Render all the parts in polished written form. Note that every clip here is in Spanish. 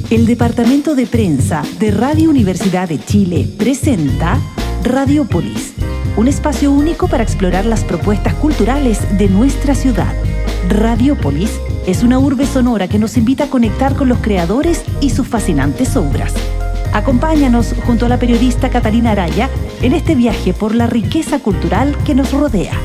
El Departamento de Prensa de Radio Universidad de Chile presenta Radiopolis, un espacio único para explorar las propuestas culturales de nuestra ciudad. Radiopolis es una urbe sonora que nos invita a conectar con los creadores y sus fascinantes obras. Acompáñanos junto a la periodista Catalina Araya en este viaje por la riqueza cultural que nos rodea.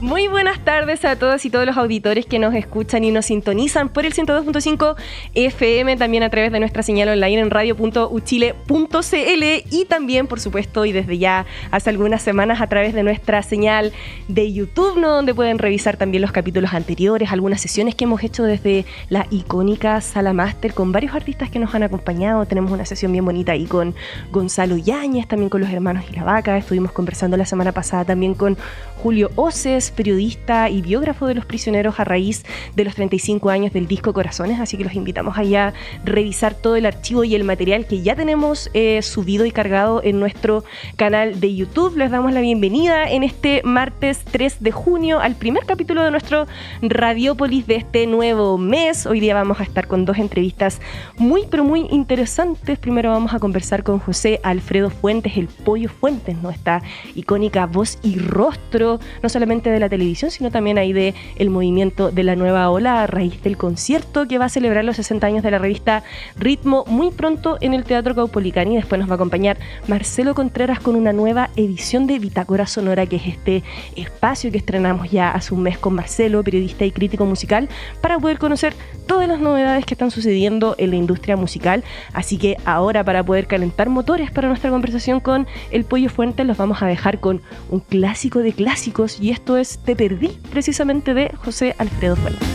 Muy buenas tardes a todas y todos los auditores que nos escuchan y nos sintonizan por el 102.5 FM, también a través de nuestra señal online en radio.uchile.cl y también, por supuesto, y desde ya hace algunas semanas a través de nuestra señal de YouTube, ¿no? Donde pueden revisar también los capítulos anteriores, algunas sesiones que hemos hecho desde la icónica Sala Máster con varios artistas que nos han acompañado. Tenemos una sesión bien bonita ahí con Gonzalo Yáñez, también con los hermanos Iravaca. Estuvimos conversando la semana pasada también con Julio Oces, periodista y biógrafo de los prisioneros a raíz de los 35 años del disco Corazones, así que los invitamos allá a revisar todo el archivo y el material que ya tenemos subido y cargado en nuestro canal de YouTube. Les damos la bienvenida en este martes 3 de junio al primer capítulo de nuestro Radiopolis de este nuevo mes. Hoy día vamos a estar con dos entrevistas muy pero muy interesantes. Primero vamos a conversar con José Alfredo Fuentes, el Pollo Fuentes, ¿no? Esta icónica voz y rostro no solamente de la televisión, sino también ahí de el movimiento de la nueva ola a raíz del concierto que va a celebrar los 60 años de la revista Ritmo muy pronto en el Teatro Caupolicán. Y después nos va a acompañar Marcelo Contreras con una nueva edición de Bitácora Sonora, que es este espacio que estrenamos ya hace un mes con Marcelo, periodista y crítico musical, para poder conocer todas las novedades que están sucediendo en la industria musical. Así que ahora, para poder calentar motores para nuestra conversación con el Pollo Fuentes, los vamos a dejar con un clásico de clásicos, y esto es Te Perdí, precisamente de José Alfredo Fuentes.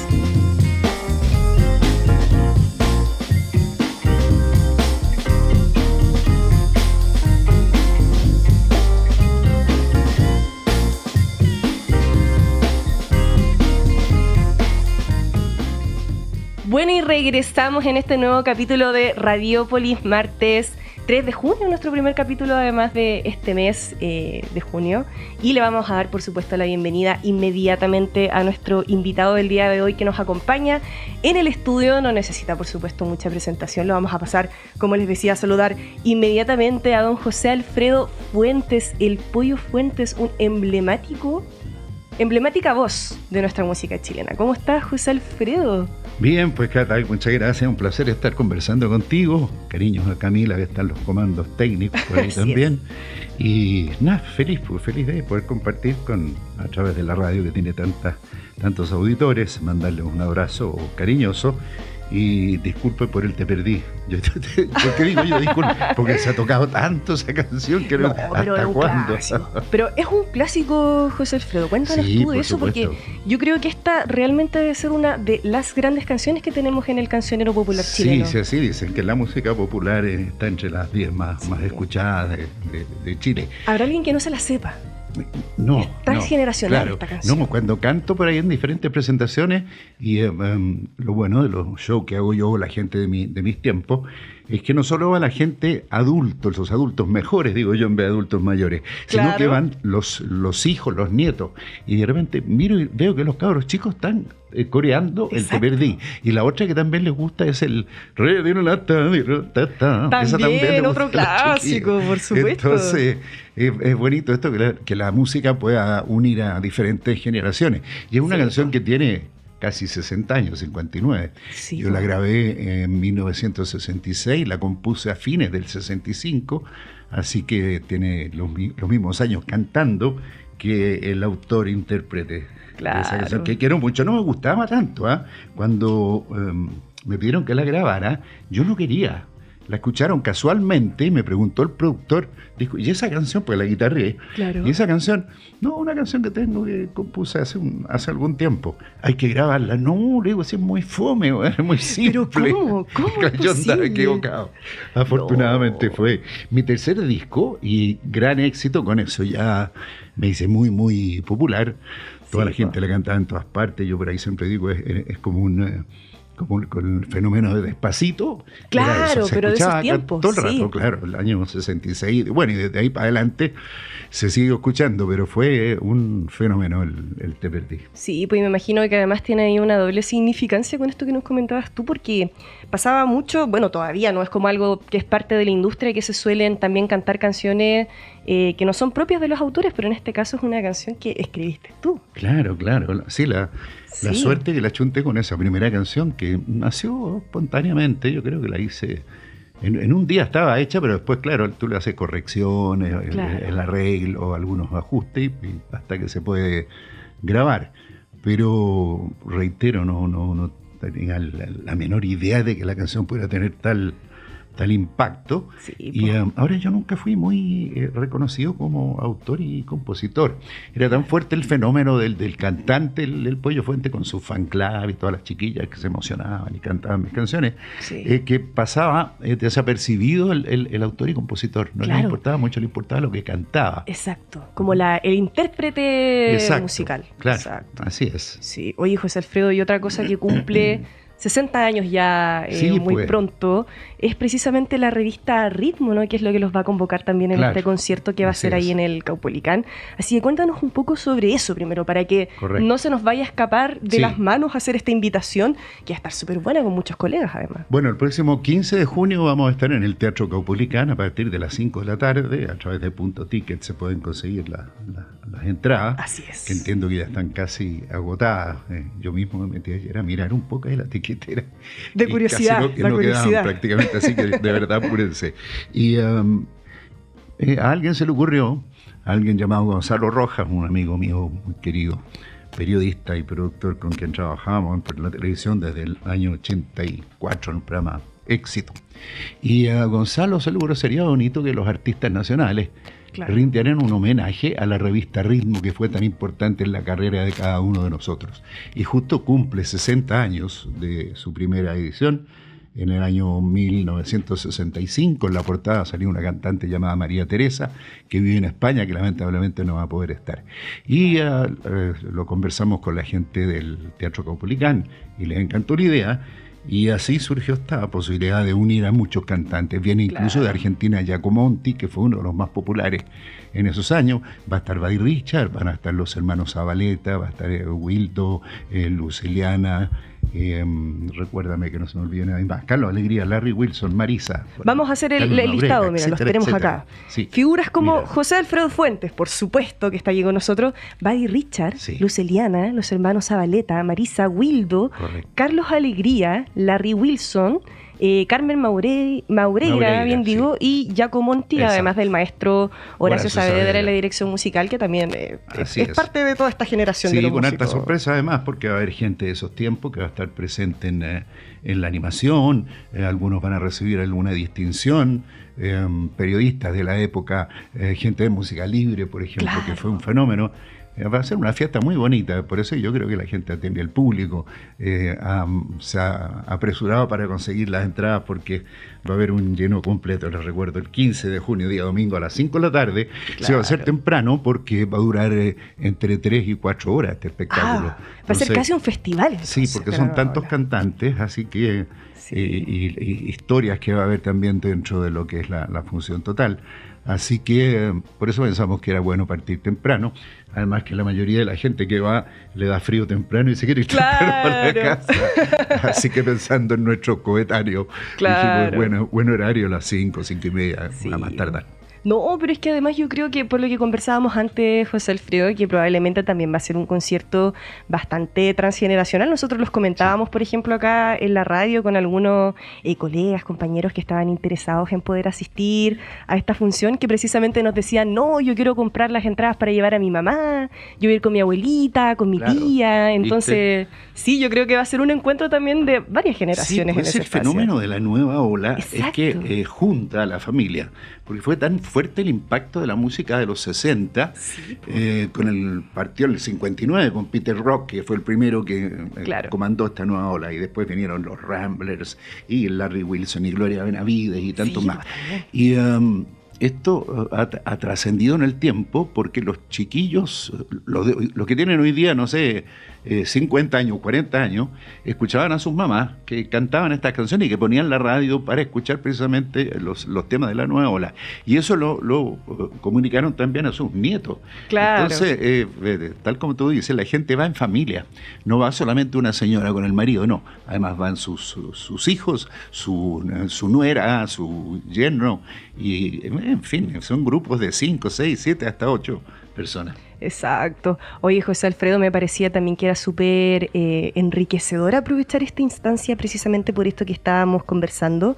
Bueno, y regresamos en este nuevo capítulo de Radiopolis, martes 3 de junio, nuestro primer capítulo además de este mes de junio, y le vamos a dar por supuesto la bienvenida inmediatamente a nuestro invitado del día de hoy que nos acompaña en el estudio. No necesita por supuesto mucha presentación, lo vamos a pasar, como les decía, a saludar inmediatamente a don José Alfredo Fuentes, el Pollo Fuentes, un emblemática voz de nuestra música chilena. ¿Cómo estás, José Alfredo? Bien, pues Cata, muchas gracias, un placer estar conversando contigo. Cariños a Camila, que están los comandos técnicos por ahí también. Y nada, feliz de poder compartir a través de la radio que tiene tantos auditores, mandarles un abrazo cariñoso. Y disculpe por el Te Perdí. ¿Por qué digo yo disculpe? Porque se ha tocado tanto esa canción que no, ¿hasta cuándo? Pero es un clásico, José Alfredo. Cuéntanos tú de eso, supuesto. Porque yo creo que esta realmente debe ser una de las grandes canciones que tenemos en el cancionero popular chileno. Sí, así dicen que la música popular está entre las 10 más escuchadas de Chile. ¿Habrá alguien que no se la sepa? No, es generacional, claro, esta canción. No, cuando canto por ahí en diferentes presentaciones, y lo bueno de los shows que hago yo, la gente de mis tiempos, es que no solo va la gente adultos, los adultos mejores, digo yo, en vez de adultos mayores, claro, sino que van los hijos, los nietos, y de repente miro y veo que los cabros chicos están coreando. Exacto. El Te Perdí. Y la otra que también les gusta es el también esa también otro clásico, por supuesto. Entonces es bonito esto, que la música pueda unir a diferentes generaciones. Y es una canción que tiene casi 60 años, 59. Sí, yo la grabé en 1966, la compuse a fines del 65, así que tiene los mismos años cantando que el autor-intérprete. Claro. De esa canción, que quiero mucho. No me gustaba tanto, ¿eh? Cuando me pidieron que la grabara, yo no quería. La escucharon casualmente y me preguntó el productor, dijo, ¿y esa canción? Pues la guitarré. Claro. Y esa canción, no, una canción que tengo que compuse hace algún tiempo. Hay que grabarla. No, le digo, es muy fome, es muy simple. ¿Pero cómo es yo andaba equivocado. Afortunadamente no. Fue mi tercer disco y gran éxito. Con eso ya me hice muy, muy popular. Toda la gente la cantaba en todas partes. Yo por ahí siempre digo, es como como con el fenómeno de Despacito. Claro, pero de esos tiempos. Todo el rato, claro, el año 66. Bueno, y desde ahí para adelante se sigue escuchando, pero fue un fenómeno el Te Perdí. Sí, pues me imagino que además tiene ahí una doble significancia con esto que nos comentabas tú, porque pasaba mucho, bueno, todavía no es como algo que es parte de la industria, que se suelen también cantar canciones que no son propias de los autores, pero en este caso es una canción que escribiste tú. Claro. Sí, la suerte que la chunté con esa primera canción que nació espontáneamente. Yo creo que la hice en un día, estaba hecha, pero después, claro, tú le haces correcciones, el arreglo, algunos ajustes y hasta que se puede grabar. Pero reitero, no tenía la menor idea de que la canción pudiera tener tal impacto. Sí, y ahora yo nunca fui muy reconocido como autor y compositor. Era tan fuerte el fenómeno del cantante, el Pollo Fuente, con su fan club y todas las chiquillas que se emocionaban y cantaban mis canciones, que pasaba desapercibido el autor y compositor. No le importaba mucho, le importaba lo que cantaba. Exacto, como el intérprete musical. Claro, exacto. Así es. Sí, oye, José Alfredo, y otra cosa que cumple 60 años ya, muy pronto, es precisamente la revista Ritmo, ¿no? Que es lo que los va a convocar también en este concierto que va a ser ahí en el Caupolicán. Así que cuéntanos un poco sobre eso primero, para que no se nos vaya a escapar de las manos hacer esta invitación, que va a estar súper buena con muchos colegas además. Bueno, el próximo 15 de junio vamos a estar en el Teatro Caupolicán a partir de las 5 de la tarde. A través de Punto Ticket se pueden conseguir las entradas. Así es. Que entiendo que ya están casi agotadas. Yo mismo me metí ayer a mirar un poco de la tiquetera. De curiosidad, casi no quedaban prácticamente, así que de verdad apúrense. Y a alguien se le ocurrió, a alguien llamado Gonzalo Rojas, un amigo mío muy querido, periodista y productor con quien trabajábamos por la televisión desde el año 84 en un programa Éxito. Y a Gonzalo se le ocurrió, sería bonito que los artistas nacionales rindieran un homenaje a la revista Ritmo, que fue tan importante en la carrera de cada uno de nosotros. Y justo cumple 60 años de su primera edición. En el año 1965, en la portada salió una cantante llamada María Teresa, que vive en España, que lamentablemente no va a poder estar. Y lo conversamos con la gente del Teatro Caupolicán y les encantó la idea. Y así surgió esta posibilidad de unir a muchos cantantes. Viene incluso de Argentina Giacomonti, que fue uno de los más populares en esos años. Va a estar Buddy Richard, van a estar los hermanos Zabaleta, va a estar Wildo, Luciliana, recuérdame que no se me olvide nadie más, Carlos Alegría, Larry Wilson, Marisa. Vamos a hacer el listado, mira, los tenemos acá. Sí. Figuras como José Alfredo Fuentes, por supuesto, que está aquí con nosotros, Buddy Richard, Luciliana, los hermanos Zabaleta, Marisa, Wildo, Carlos Alegría, Larry Wilson, Carmen Maureira, bien digo, y Giacomonti, además del maestro Horacio Saavedra en la dirección musical, que también es parte de toda esta generación de los músicos. Sí, con harta sorpresa además, porque va a haber gente de esos tiempos que va a estar presente en la animación, algunos van a recibir alguna distinción, periodistas de la época, gente de música libre, por ejemplo, que fue un fenómeno. Va a ser una fiesta muy bonita, por eso yo creo que la gente atiende, el público se ha apresurado para conseguir las entradas, porque va a haber un lleno completo. Les recuerdo, el 15 de junio, día domingo, a las 5 de la tarde. Se va a hacer temprano porque va a durar entre 3 y 4 horas este espectáculo. Va a ser casi un festival. Entonces, sí, porque son tantos cantantes, así que y historias que va a haber también dentro de lo que es la función total. Así que por eso pensamos que era bueno partir temprano. Además que la mayoría de la gente que va le da frío temprano y se quiere ir temprano para la casa. Así que pensando en nuestros coetáneos, dijimos, buen horario, las 5, 5 y media, a más tardar. No, pero es que además yo creo que por lo que conversábamos antes, José Alfredo, que probablemente también va a ser un concierto bastante transgeneracional. Nosotros los comentábamos, por ejemplo, acá en la radio con algunos colegas, compañeros que estaban interesados en poder asistir a esta función, que precisamente nos decían, no, yo quiero comprar las entradas para llevar a mi mamá, yo voy a ir con mi abuelita, con mi tía. Entonces, sí, yo creo que va a ser un encuentro también de varias generaciones en ese espacio. El fenómeno de la nueva ola. Exacto. Es que junta a la familia, porque fue tan fuerte el impacto de la música de los 60, con partió el 59 con Peter Rock, que fue el primero que comandó esta nueva ola, y después vinieron los Ramblers y Larry Wilson y Gloria Benavides y tantos más. Y esto ha trascendido en el tiempo porque los chiquillos, los que tienen hoy día, no sé, 50 años, 40 años, escuchaban a sus mamás que cantaban estas canciones y que ponían la radio para escuchar precisamente los temas de la nueva ola. Y eso lo comunicaron también a sus nietos. Claro. Entonces, tal como tú dices, la gente va en familia. No va solamente una señora con el marido, no. Además van sus hijos, su nuera, su yerno. Y, en fin, son grupos de 5, 6, 7, hasta 8 personas. Exacto. Oye, José Alfredo, me parecía también que era súper enriquecedor aprovechar esta instancia precisamente por esto que estábamos conversando,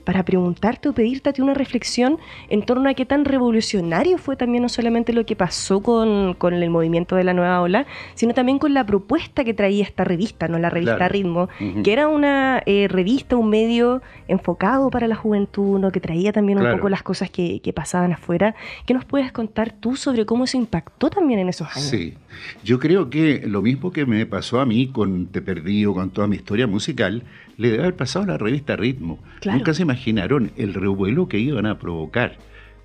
para preguntarte o pedirte a ti una reflexión en torno a qué tan revolucionario fue también no solamente lo que pasó con el movimiento de la nueva ola, sino también con la propuesta que traía esta revista, ¿no? La revista Claro. Ritmo, Ujú. que era una revista, un medio enfocado para la juventud, ¿no? Que traía también un Claro. poco las cosas que pasaban afuera. ¿Qué nos puedes contar tú sobre cómo eso impactó también en esos años? Sí, yo creo que lo mismo que me pasó a mí con Te Perdí o con toda mi historia musical, le debe haber pasado a la revista Ritmo. Claro. Nunca se imaginaron el revuelo que iban a provocar.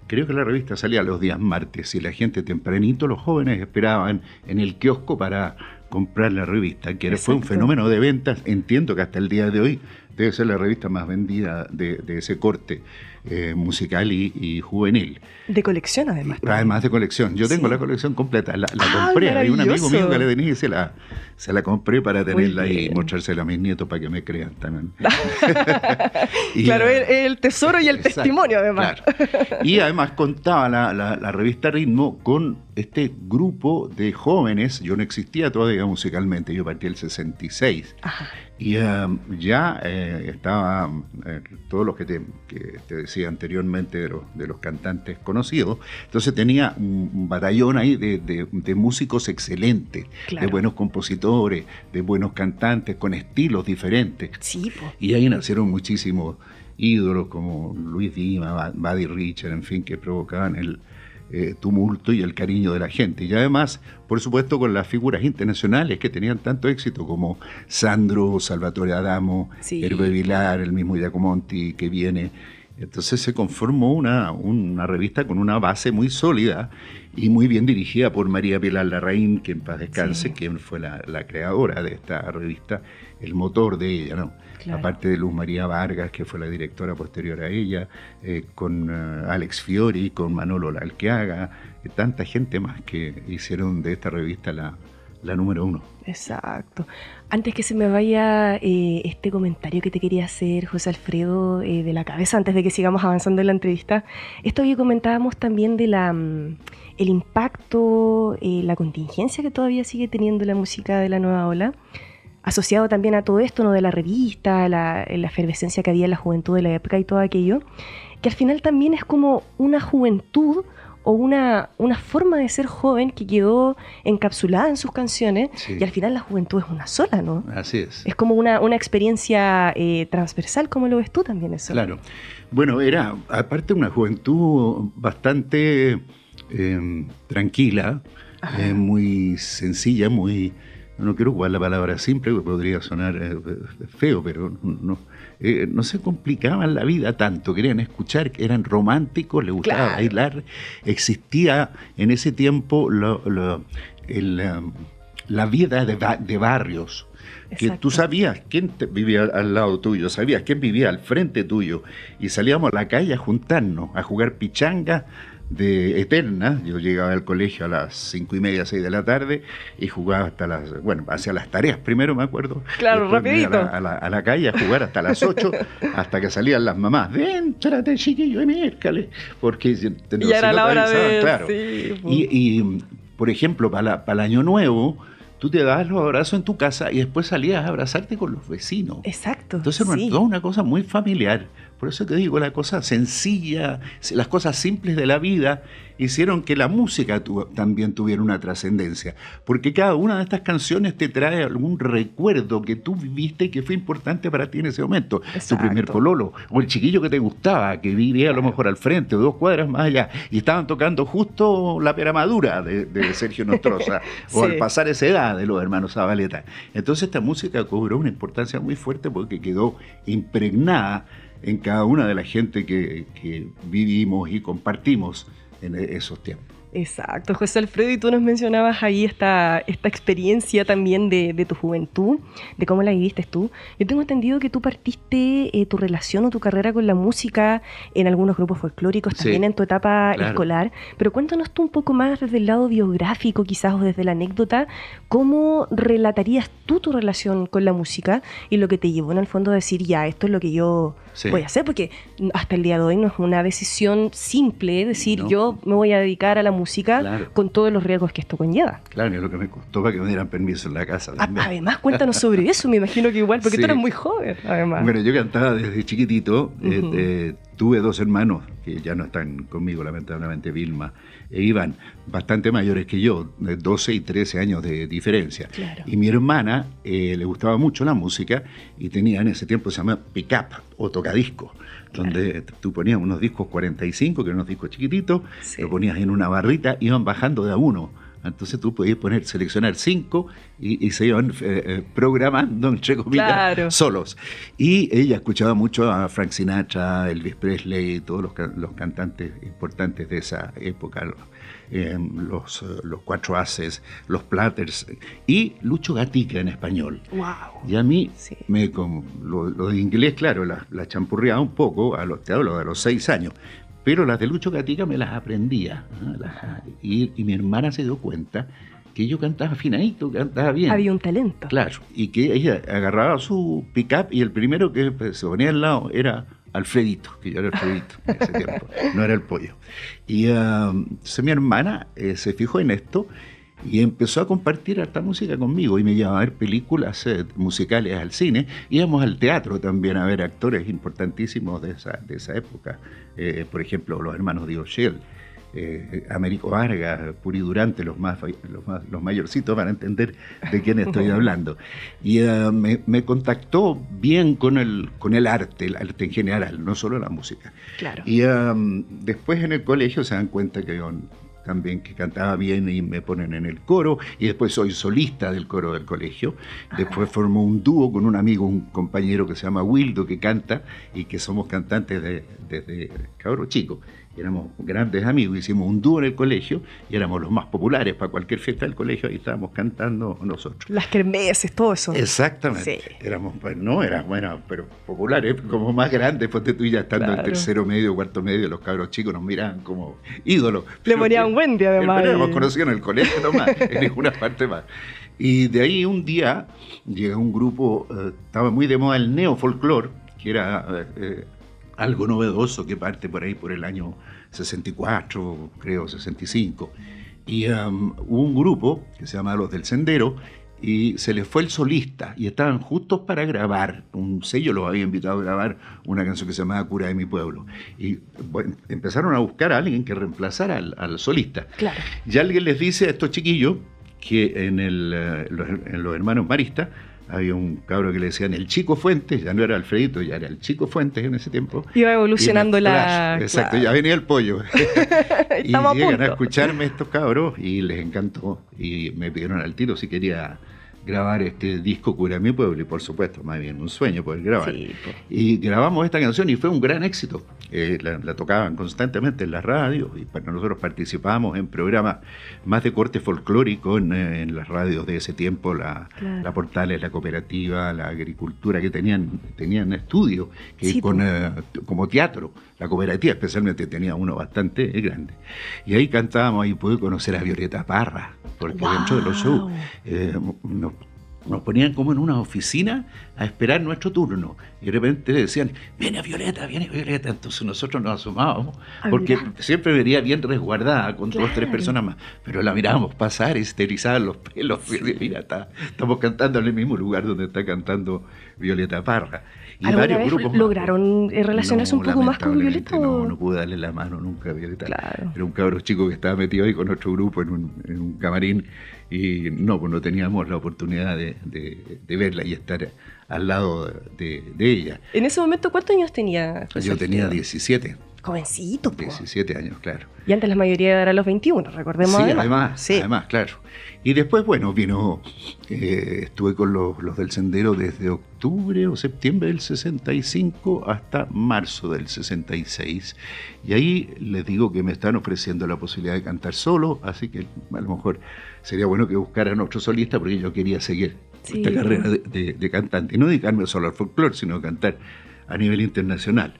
Creo que la revista salía los días martes y la gente tempranito, los jóvenes esperaban en el kiosco para comprar la revista, que fue un Exacto. fenómeno de ventas. Entiendo que hasta el día de hoy debe ser la revista más vendida de ese corte musical y juvenil. De colección, además. Además de colección. Yo tengo Sí. la colección completa, la ¡Ah, compré. Hay un amigo maravilloso! mío que la tenía y se la compré para tenerla ahí y bien. mostrársela a mis nietos para que me crean también. Y, Claro, el tesoro y el exacto, testimonio, además. claro. Y además contaba la revista Ritmo con este grupo de jóvenes. Yo no existía todavía musicalmente, yo partí el 66. Ajá. Y ya estaba todos los que te decía anteriormente de los cantantes conocidos. Entonces tenía un batallón ahí de músicos excelentes, Claro. de buenos compositores, de buenos cantantes con estilos diferentes. Sí, po. Y ahí nacieron muchísimos ídolos como Luis Dima, Buddy Richard, en fin, que provocaban el tumulto y el cariño de la gente. Y además, por supuesto, con las figuras internacionales que tenían tanto éxito como Sandro, Salvatore Adamo, Sí. Hervé Vilar, el mismo Giacomonti que viene. Entonces se conformó una revista con una base muy sólida y muy bien dirigida por María Pilar Larraín, que en paz descanse, Sí. quien fue la creadora de esta revista, el motor de ella, ¿no? Claro. Aparte de Luz María Vargas, que fue la directora posterior a ella, con Alex Fiori, con Manolo Lalqueaga, tanta gente más que hicieron de esta revista la número 1. Exacto. Antes que se me vaya este comentario que te quería hacer, José Alfredo, de la cabeza, antes de que sigamos avanzando en la entrevista, esto que comentábamos también de el impacto, la contingencia que todavía sigue teniendo la música de la nueva ola, asociado también a todo esto, ¿no? De la revista, la efervescencia que había en la juventud de la época y todo aquello, que al final también es como una juventud o una forma de ser joven que quedó encapsulada en sus canciones, Sí. y al final la juventud es una sola, ¿no? Así es. Es como una experiencia transversal, como lo ves tú también eso. Claro. Bueno, era aparte una juventud bastante tranquila, muy sencilla, muy... No quiero ocupar la palabra simple, porque podría sonar feo, pero no se complicaban la vida tanto. Querían escuchar, eran románticos, les gustaba Claro. bailar. Existía en ese tiempo la vida de barrios. Que Exacto. tú sabías quién vivía al lado tuyo, sabías quién vivía al frente tuyo. Y salíamos a la calle a juntarnos, a jugar pichanga de eterna. Yo llegaba al colegio a las 5:30, 6 de la tarde y jugaba hacia las tareas primero, me acuerdo. Claro, Después me iba rapidito. a la calle a jugar hasta las 8, hasta que salían las mamás. Véntrate, chiquillo, y miércale. Porque Y ya era la hora de... claro. Sí, po. Y, por ejemplo, para el Año Nuevo, tú te dabas los abrazos en tu casa y después salías a abrazarte con los vecinos. Exacto. Entonces, sí. toda una cosa muy familiar. Por eso te digo, la cosa sencilla, las cosas simples de la vida hicieron que la música también tuviera una trascendencia. Porque cada una de estas canciones te trae algún recuerdo que tú viviste y que fue importante para ti en ese momento. Exacto. Tu primer pololo, o el chiquillo que te gustaba, que vivía a lo mejor al frente o 2 cuadras más allá, y estaban tocando justo La Pera Madura de Sergio Nostroza, o Sí. Al pasar esa edad de los hermanos Zabaleta. Entonces esta música cobró una importancia muy fuerte porque quedó impregnada en cada una de la gente que vivimos y compartimos en esos tiempos. Exacto, José Alfredo, y tú nos mencionabas ahí esta experiencia también de tu juventud, de cómo la viviste tú. Yo tengo entendido que tú partiste tu relación o tu carrera con la música en algunos grupos folclóricos, también en tu etapa escolar, pero cuéntanos tú un poco más desde el lado biográfico quizás o desde la anécdota, ¿cómo relatarías tú tu relación con la música y lo que te llevó en el fondo a decir, ya, esto es lo que yo voy a hacer? Porque hasta el día de hoy no es una decisión simple decir, yo me voy a dedicar a la música con todos los riesgos que esto conlleva. Claro, y es lo que me costó para que me dieran permiso en la casa también. Además, cuéntanos sobre eso, me imagino que igual, porque tú eras muy joven, además. Bueno, yo cantaba desde chiquitito, tuve 2 hermanos que ya no están conmigo, lamentablemente, Vilma e Iván, bastante mayores que yo, de 12 y 13 años de diferencia. Claro. Y mi hermana le gustaba mucho la música y tenía en ese tiempo, se llama pick-up o tocadisco, donde tú ponías unos discos 45, que eran unos discos chiquititos, lo ponías en una barrita, iban bajando de a uno. Entonces tú podías seleccionar 5 y se iban programando, entre comillas, solos. Y ella escuchaba mucho a Frank Sinatra, Elvis Presley, todos los cantantes importantes de esa época, los Cuatro Haces, los Platters y Lucho Gatica en español. Wow. Y a mí, lo de inglés, claro, la champurreaba un poco, te hablo de los 6 años. Pero las de Lucho Gatica me las aprendía. Y mi hermana se dio cuenta que yo cantaba afinadito, cantaba bien. Había un talento. Claro, y que ella agarraba su pick-up y el primero que se ponía al lado era Alfredito, que yo era Alfredito en ese tiempo, no era el Pollo. Y mi hermana se fijó en esto y empezó a compartir harta música conmigo y me llevaba a ver películas musicales al cine. Íbamos al teatro también a ver actores importantísimos de esa época. Por ejemplo, los hermanos Diochel, Américo Vargas, Puri Durante, los mayorcitos van a entender de quién estoy hablando. Y me contactó bien con el arte en general, no solo la música. Claro. Y después en el colegio se dan cuenta que yo también que cantaba bien y me ponen en el coro, y después soy solista del coro del colegio. Después formó un dúo con un amigo, un compañero que se llama Wildo, que canta, y que somos cantantes desde cabro chico. Éramos grandes amigos, hicimos un dúo en el colegio y éramos los más populares para cualquier fiesta del colegio, ahí estábamos cantando nosotros. Las kermeses, todo eso. Exactamente. Sí. Éramos, pero populares, como más grandes, pues tú ya estando en tercero medio, cuarto medio, los cabros chicos nos miraban como ídolos. Le morían un buen día además. Pero éramos conocidos en el colegio nomás, en ninguna parte más. Y de ahí un día llega un grupo, estaba muy de moda el neofolclor, que era algo novedoso, que parte por ahí por el año 64, creo, 65. Y hubo un grupo que se llama Los del Sendero, y se les fue el solista, y estaban justos para grabar. Un sello los había invitado a grabar una canción que se llamaba Cura de mi Pueblo. Y bueno, empezaron a buscar a alguien que reemplazara al solista. Claro. Y alguien les dice a estos chiquillos que en los hermanos Maristas había un cabro que le decían el Chico Fuentes, ya no era Alfredito, ya era el Chico Fuentes en ese tiempo. Iba evolucionando la... Exacto, claro. Ya venía el Pollo. Y llegan a escucharme estos cabros y les encantó. Y me pidieron al tiro si quería grabar este disco Cura mi Pueblo, y por supuesto, más bien un sueño poder grabar. Sí, y grabamos esta canción y fue un gran éxito. La tocaban constantemente en la radio, y nosotros participábamos en programas más de corte folclórico en las radios de ese tiempo, la Portales, la Cooperativa, la Agricultura, que tenían estudios como teatro. La Cooperativa especialmente tenía uno bastante grande. Y ahí cantábamos, ahí pude conocer a Violeta Parra, porque dentro de los shows nos ponían como en una oficina a esperar nuestro turno, y de repente le decían, viene Violeta, entonces nosotros nos asomábamos, porque siempre venía bien resguardada con 2 o 3 personas más, pero la mirábamos pasar, esterizar los pelos, mira, estamos cantando en el mismo lugar donde está cantando Violeta Parra. Y varios grupos lograron relacionarse un poco más con Violeta. No pude darle la mano nunca a Violeta. Claro. Era un cabro chico que estaba metido ahí con otro grupo en un camarín, y no teníamos la oportunidad de verla y estar al lado de ella. En ese momento, ¿cuántos años tenía? Yo tenía 17. Jovencito, po. 17 años, claro. Y antes la mayoría era a los 21, recordemos. Sí, además, además, claro. Y después, bueno, estuve con los del Sendero desde octubre o septiembre del 65 hasta marzo del 66. Y ahí les digo que me están ofreciendo la posibilidad de cantar solo, así que a lo mejor sería bueno que buscaran otro solista, porque yo quería seguir esta carrera de cantante. Y no dedicarme solo al folclore, sino cantar a nivel internacional.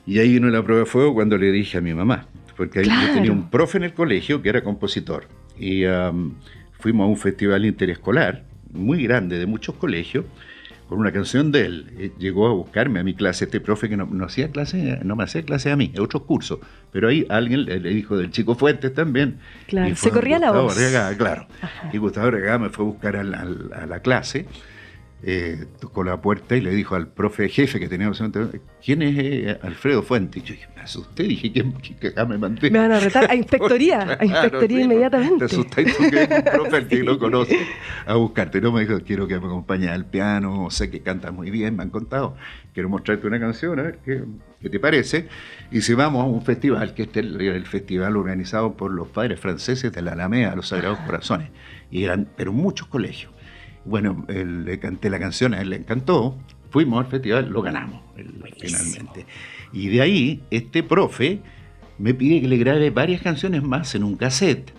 Y ahí vino la prueba de fuego cuando le dije a mi mamá, porque ahí yo tenía un profe en el colegio que era compositor. Y fuimos a un festival interescolar muy grande de muchos colegios con una canción de él. Llegó a buscarme a mi clase este profe que no me hacía clase a mí, otros cursos. Pero ahí alguien le dijo del Chico Fuentes también. Claro, se corría la voz. Arriagada, claro. Ajá. Y Gustavo Arriagada me fue a buscar a la clase. Tocó la puerta y le dijo al profe jefe que tenía, ¿quién es Alfredo Fuentes? Y yo me asusté, dije, que acá me mandé. Me van a retar a inspectoría, inmediatamente. Te asusté, tú que es un profe al que lo conoce a buscarte. No, me dijo, quiero que me acompañes al piano, sé que cantas muy bien, me han contado, quiero mostrarte una canción, a ver qué te parece. Y si vamos a un festival, que el festival organizado por los padres franceses de la Alameda, los Sagrados Corazones, y eran, pero muchos colegios. Bueno, le canté la canción, a él le encantó, fuimos al festival, lo ganamos finalmente. Y de ahí, este profe me pide que le grabe varias canciones más en un cassette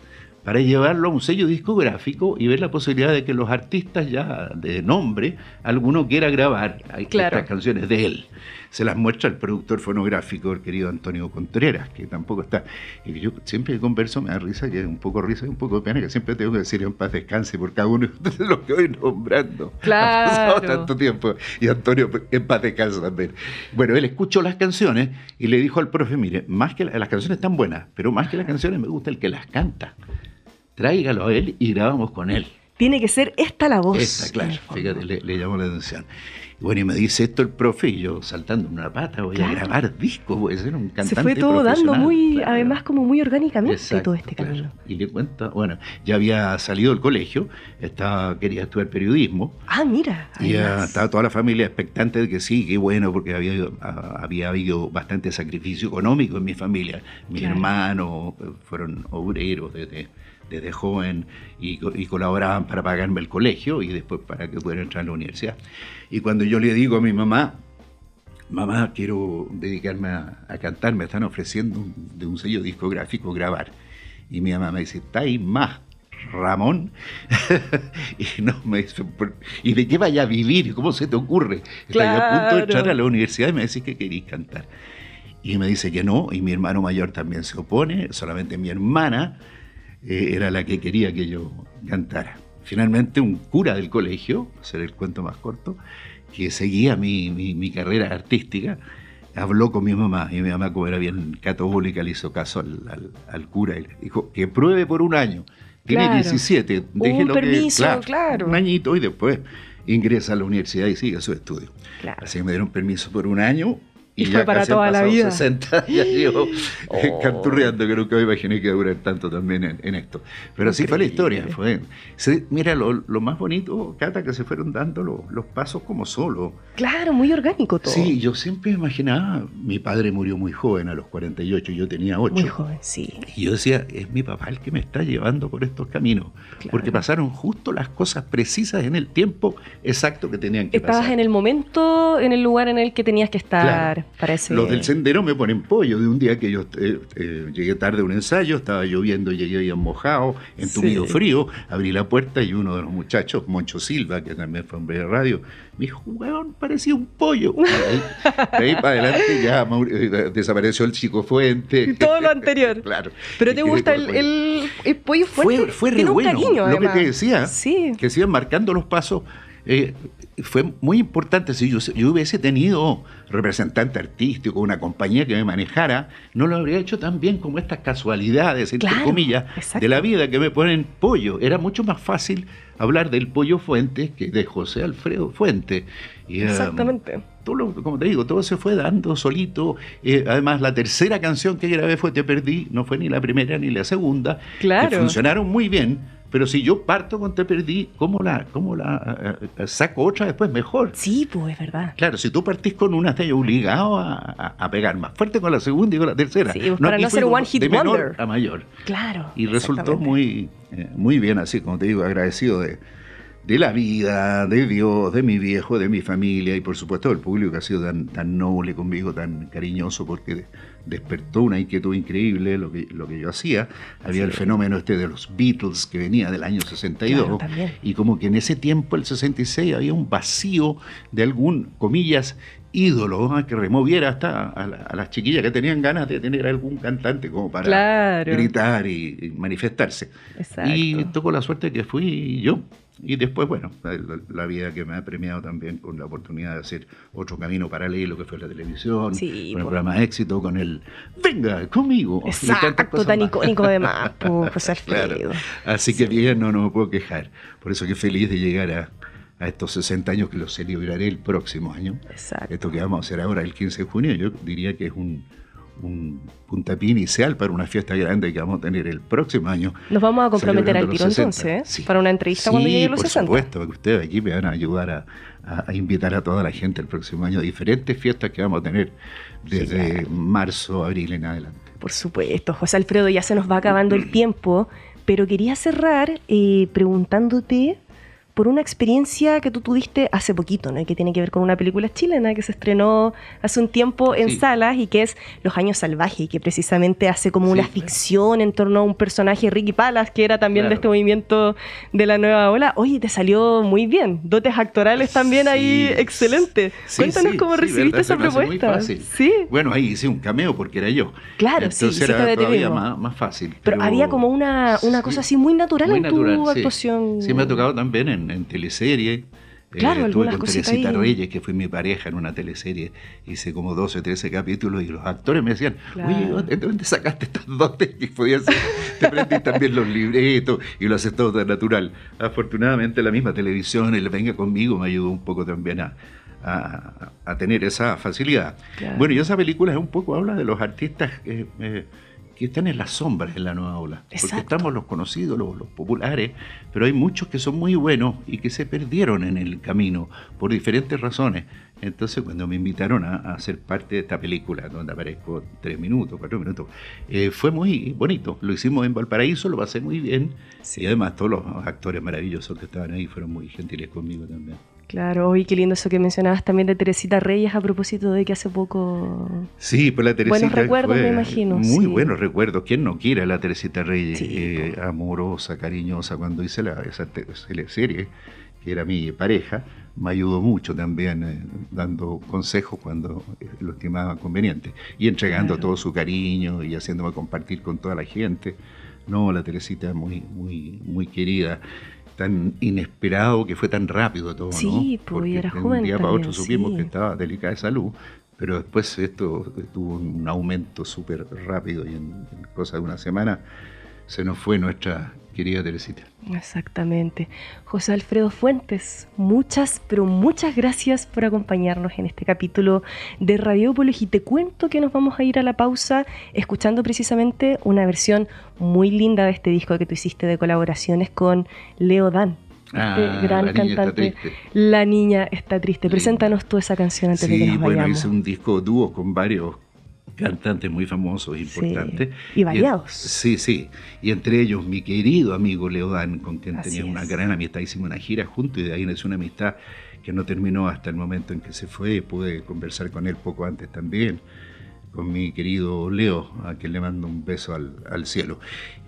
para llevarlo a un sello discográfico y ver la posibilidad de que los artistas ya de nombre, alguno quiera grabar estas canciones de él. Se las muestra el productor fonográfico, el querido Antonio Contreras, que tampoco está. Y yo siempre converso, me da risa, que es un poco risa y un poco de pena, que siempre tengo que decir en paz descanse por cada uno de los que voy nombrando. Claro. Ha pasado tanto tiempo. Y Antonio en paz descanse también. Bueno, él escuchó las canciones y le dijo al profe, mire, más que las canciones están buenas, pero más que las canciones me gusta el que las canta. Tráigalo a él y grabamos con él. Tiene que ser esta la voz. Esta, claro, fíjate, le llamó la atención. Bueno, y me dice esto el profe, y yo saltando en una pata, voy a grabar discos, voy a ser un cantante. Se fue todo dando muy, claro. Además, como muy orgánicamente todo este camino. Y le cuento, bueno, ya había salido del colegio, quería estudiar periodismo. Ah, mira. Y estaba toda la familia expectante de que sí, qué bueno, porque había habido bastante sacrificio económico en mi familia. Mis hermanos fueron obreros desde joven y colaboraban para pagarme el colegio y después para que pudiera entrar a la universidad. Y cuando yo le digo a mi mamá, quiero dedicarme a cantar, me están ofreciendo de un sello discográfico grabar. Y mi mamá me dice, ¿está ahí más, Ramón? Y no me dice, ¿y de qué vaya a vivir? ¿Cómo se te ocurre? Estás a punto de entrar a la universidad y me decís que querís cantar. Y me dice que no, y mi hermano mayor también se opone, solamente mi hermana era la que quería que yo cantara. Finalmente un cura del colegio, para hacer el cuento más corto, que seguía mi carrera artística, habló con mi mamá, y mi mamá, como era bien católica, le hizo caso al cura y le dijo que pruebe por un año. Tiene 17, déjelo un permiso, un añito, y después ingresa a la universidad y sigue su estudio. Así que me dieron permiso por un año. Y ya fue para toda la vida. 60 ya llevo canturreando, que nunca me imaginé que iba a durar tanto también en esto. Pero así fue la historia. Mira, lo más bonito, Cata, que se fueron dando los pasos como solo. Claro, muy orgánico todo. Sí, yo siempre imaginaba, mi padre murió muy joven, a los 48, yo tenía 8. Muy joven, sí. Y yo decía, es mi papá el que me está llevando por estos caminos. Claro. Porque pasaron justo las cosas precisas en el tiempo exacto que tenían que pasar. Estabas en el momento, en el lugar en el que tenías que estar. Claro. Los del Sendero me ponen pollo de un día que yo llegué tarde a un ensayo, estaba lloviendo, llegué bien mojado, entumido frío, abrí la puerta y uno de los muchachos, Moncho Silva, que también fue hombre de radio, me dijo, weón, parecía un pollo. De ahí para adelante ya desapareció el Chico Fuente. Y todo lo anterior. Claro. Pero te gusta el pollo Fuente. Fue re bueno. Cariño, lo que te decía, que se iban marcando los pasos. Fue muy importante. Si yo hubiese tenido representante artístico, una compañía que me manejara, no lo habría hecho tan bien como estas casualidades, entre comillas, de la vida que me ponen pollo. Era mucho más fácil hablar del Pollo Fuentes que de José Alfredo Fuentes. Y, exactamente. Como te digo, todo se fue dando solito. Además, la tercera canción que grabé fue Te Perdí, no fue ni la primera ni la segunda, que funcionaron muy bien, Pero si yo parto con Te perdí, ¿cómo la saco otra después mejor? Sí, pues es verdad. Claro, si tú partís con una, estás obligado a pegar más fuerte con la segunda y con la tercera. Sí, pues para no ser one hit de wonder. Menor a mayor. Claro. Y resultó muy bien, así como te digo, agradecido de la vida, de Dios, de mi viejo, de mi familia y por supuesto del público que ha sido tan noble conmigo, tan cariñoso, porque despertó una inquietud increíble lo que yo hacía. Había el fenómeno de los Beatles que venía del año 62, claro, y como que en ese tiempo, el 66, había un vacío de algún, comillas, ídolo que removiera hasta a las chiquillas que tenían ganas de tener algún cantante como para gritar y manifestarse. Exacto. Y tocó la suerte que fui yo. Y después, bueno, la vida que me ha premiado también con la oportunidad de hacer otro camino paralelo que fue la televisión, con el programa de éxito, con el Venga Conmigo. Exacto, tan icónico además, José Alfredo. Claro. Así que bien, no me puedo quejar. Por eso que feliz de llegar a estos 60 años que los celebraré el próximo año. Exacto. Esto que vamos a hacer ahora el 15 de junio, yo diría que es un puntapié inicial para una fiesta grande que vamos a tener el próximo año. Nos vamos a comprometer al tiro entonces, sí, para una entrevista cuando llegue los 60. por supuesto, que ustedes aquí me van a ayudar a invitar a toda la gente el próximo año a diferentes fiestas que vamos a tener desde marzo, abril en adelante. Por supuesto, José Alfredo, ya se nos va acabando el tiempo, pero quería cerrar preguntándote por una experiencia que tú tuviste hace poquito, ¿no? Y que tiene que ver con una película chilena que se estrenó hace un tiempo en salas y que es Los Años Salvajes, y que precisamente hace como una ficción en torno a un personaje, Ricky Palas, que era también de este movimiento de la nueva ola. Oye, te salió muy bien, dotes actorales también ahí excelentes. Cuéntanos cómo recibiste esa propuesta. Muy fácil. Sí. Bueno, ahí hice un cameo porque era yo. Claro, entonces era todavía más fácil. Pero había como una cosa así muy natural en tu actuación. Sí, me ha tocado también en teleserie. Claro, estuve con Teresita Reyes, que fue mi pareja en una teleserie. Hice como 12 o 13 capítulos y los actores me decían, oye, ¿de dónde sacaste estas dotes que podías hacer? Te aprendí también los libretos y lo haces todo tan natural. Afortunadamente la misma televisión, el Venga Conmigo, me ayudó un poco también a tener esa facilidad. Claro. Bueno, y esa película es un poco, habla de los artistas que están en las sombras en la nueva ola. Exacto. Porque estamos los conocidos, los populares, pero hay muchos que son muy buenos y que se perdieron en el camino por diferentes razones. Entonces, cuando me invitaron a ser parte de esta película, donde aparezco 3 minutos, 4 minutos, fue muy bonito. Lo hicimos en Valparaíso, lo pasé muy bien. Sí. Y además todos los actores maravillosos que estaban ahí fueron muy gentiles conmigo también. Claro, y qué lindo eso que mencionabas también de Teresita Reyes a propósito de que hace poco... Sí, pues la Teresita... Buenos recuerdos, me imagino. Muy buenos recuerdos. ¿Quién no quiere a la Teresita Reyes? Sí, amorosa, cariñosa. Cuando hice esa serie, que era mi pareja, me ayudó mucho también dando consejos cuando lo estimaba conveniente. Y entregando todo su cariño y haciéndome compartir con toda la gente. No, la Teresita es muy querida. Tan inesperado que fue tan rápido todo, sí, ¿no? Pues, porque era de joven un día para otro también, supimos que estaba delicada de salud, pero después esto tuvo un aumento súper rápido y en cosa de una semana se nos fue nuestra querida Teresita. Exactamente. José Alfredo Fuentes, muchas gracias por acompañarnos en este capítulo de Radiópolis, y te cuento que nos vamos a ir a la pausa escuchando precisamente una versión muy linda de este disco que tú hiciste de colaboraciones con Leo Dan. Gran cantante. La Niña Está Triste. Preséntanos tú esa canción antes de que nos vayamos. Bueno, hice un disco dúo con varios cantantes muy famosos e importantes. Sí. Y variados. Sí. Y entre ellos mi querido amigo Leo Dan, con quien tenía una gran amistad. Hicimos una gira juntos y de ahí nació una amistad que no terminó hasta el momento en que se fue. Pude conversar con él poco antes también, con mi querido Leo, a quien le mando un beso al cielo.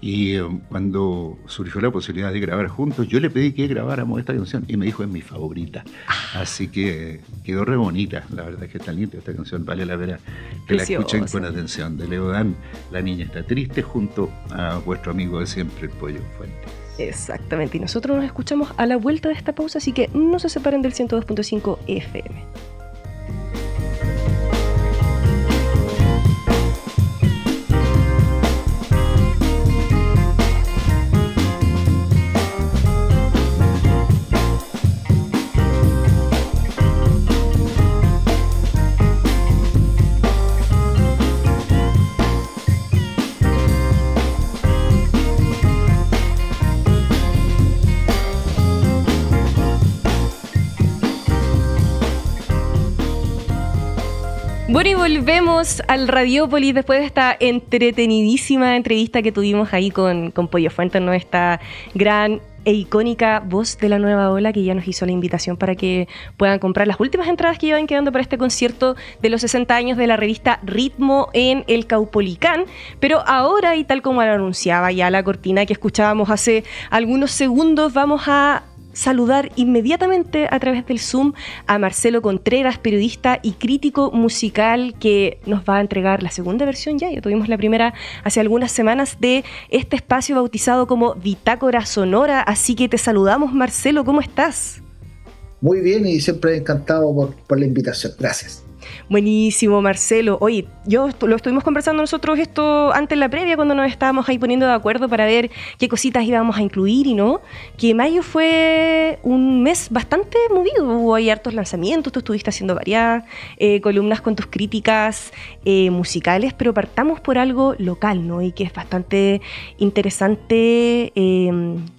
Y cuando surgió la posibilidad de grabar juntos, yo le pedí que grabáramos esta canción y me dijo, es mi favorita. Así que quedó re bonita, la verdad es que está linda esta canción, vale la pena que la escuchen con atención. De Leo Dan, La Niña Está Triste, junto a vuestro amigo de siempre, el Pollo Fuentes. Exactamente, y nosotros nos escuchamos a la vuelta de esta pausa, así que no se separen del 102.5 FM. volvemos al Radiópolis después de esta entretenidísima entrevista que tuvimos ahí con Pollo Fuentes, ¿no? Esta gran e icónica voz de la nueva ola que ya nos hizo la invitación para que puedan comprar las últimas entradas que iban quedando para este concierto de los 60 años de la revista Ritmo en el Caupolicán. Pero ahora, y tal como lo anunciaba ya la cortina que escuchábamos hace algunos segundos, vamos a saludar inmediatamente a través del Zoom a Marcelo Contreras, periodista y crítico musical, que nos va a entregar la segunda versión ya tuvimos la primera hace algunas semanas de este espacio bautizado como Bitácora Sonora, así que te saludamos, Marcelo, ¿cómo estás? Muy bien y siempre encantado por la invitación, gracias. Buenísimo, Marcelo. Oye, lo estuvimos conversando nosotros esto antes en la previa, cuando nos estábamos ahí poniendo de acuerdo para ver qué cositas íbamos a incluir y no, que mayo fue un mes bastante movido, hubo ahí hartos lanzamientos, tú estuviste haciendo varias columnas con tus críticas musicales, pero partamos por algo local, ¿no? Y que es bastante interesante,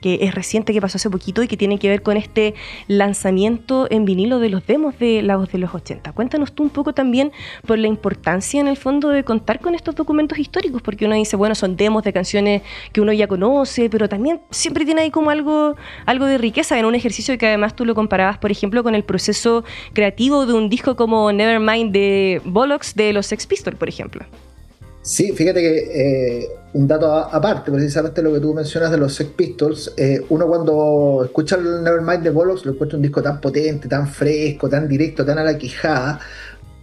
que es reciente, que pasó hace poquito y que tiene que ver con este lanzamiento en vinilo de los demos de La Voz de los 80. Cuéntanos tú un poco también por la importancia en el fondo de contar con estos documentos históricos, porque uno dice, bueno, son demos de canciones que uno ya conoce, pero también siempre tiene ahí como algo de riqueza en un ejercicio que además tú lo comparabas, por ejemplo, con el proceso creativo de un disco como Nevermind de Bollocks de los Sex Pistols, por ejemplo. Sí, fíjate que un dato aparte, precisamente lo que tú mencionas de los Sex Pistols, uno cuando escucha el Nevermind de Bollocks lo encuentra un disco tan potente, tan fresco, tan directo, tan a la quijada,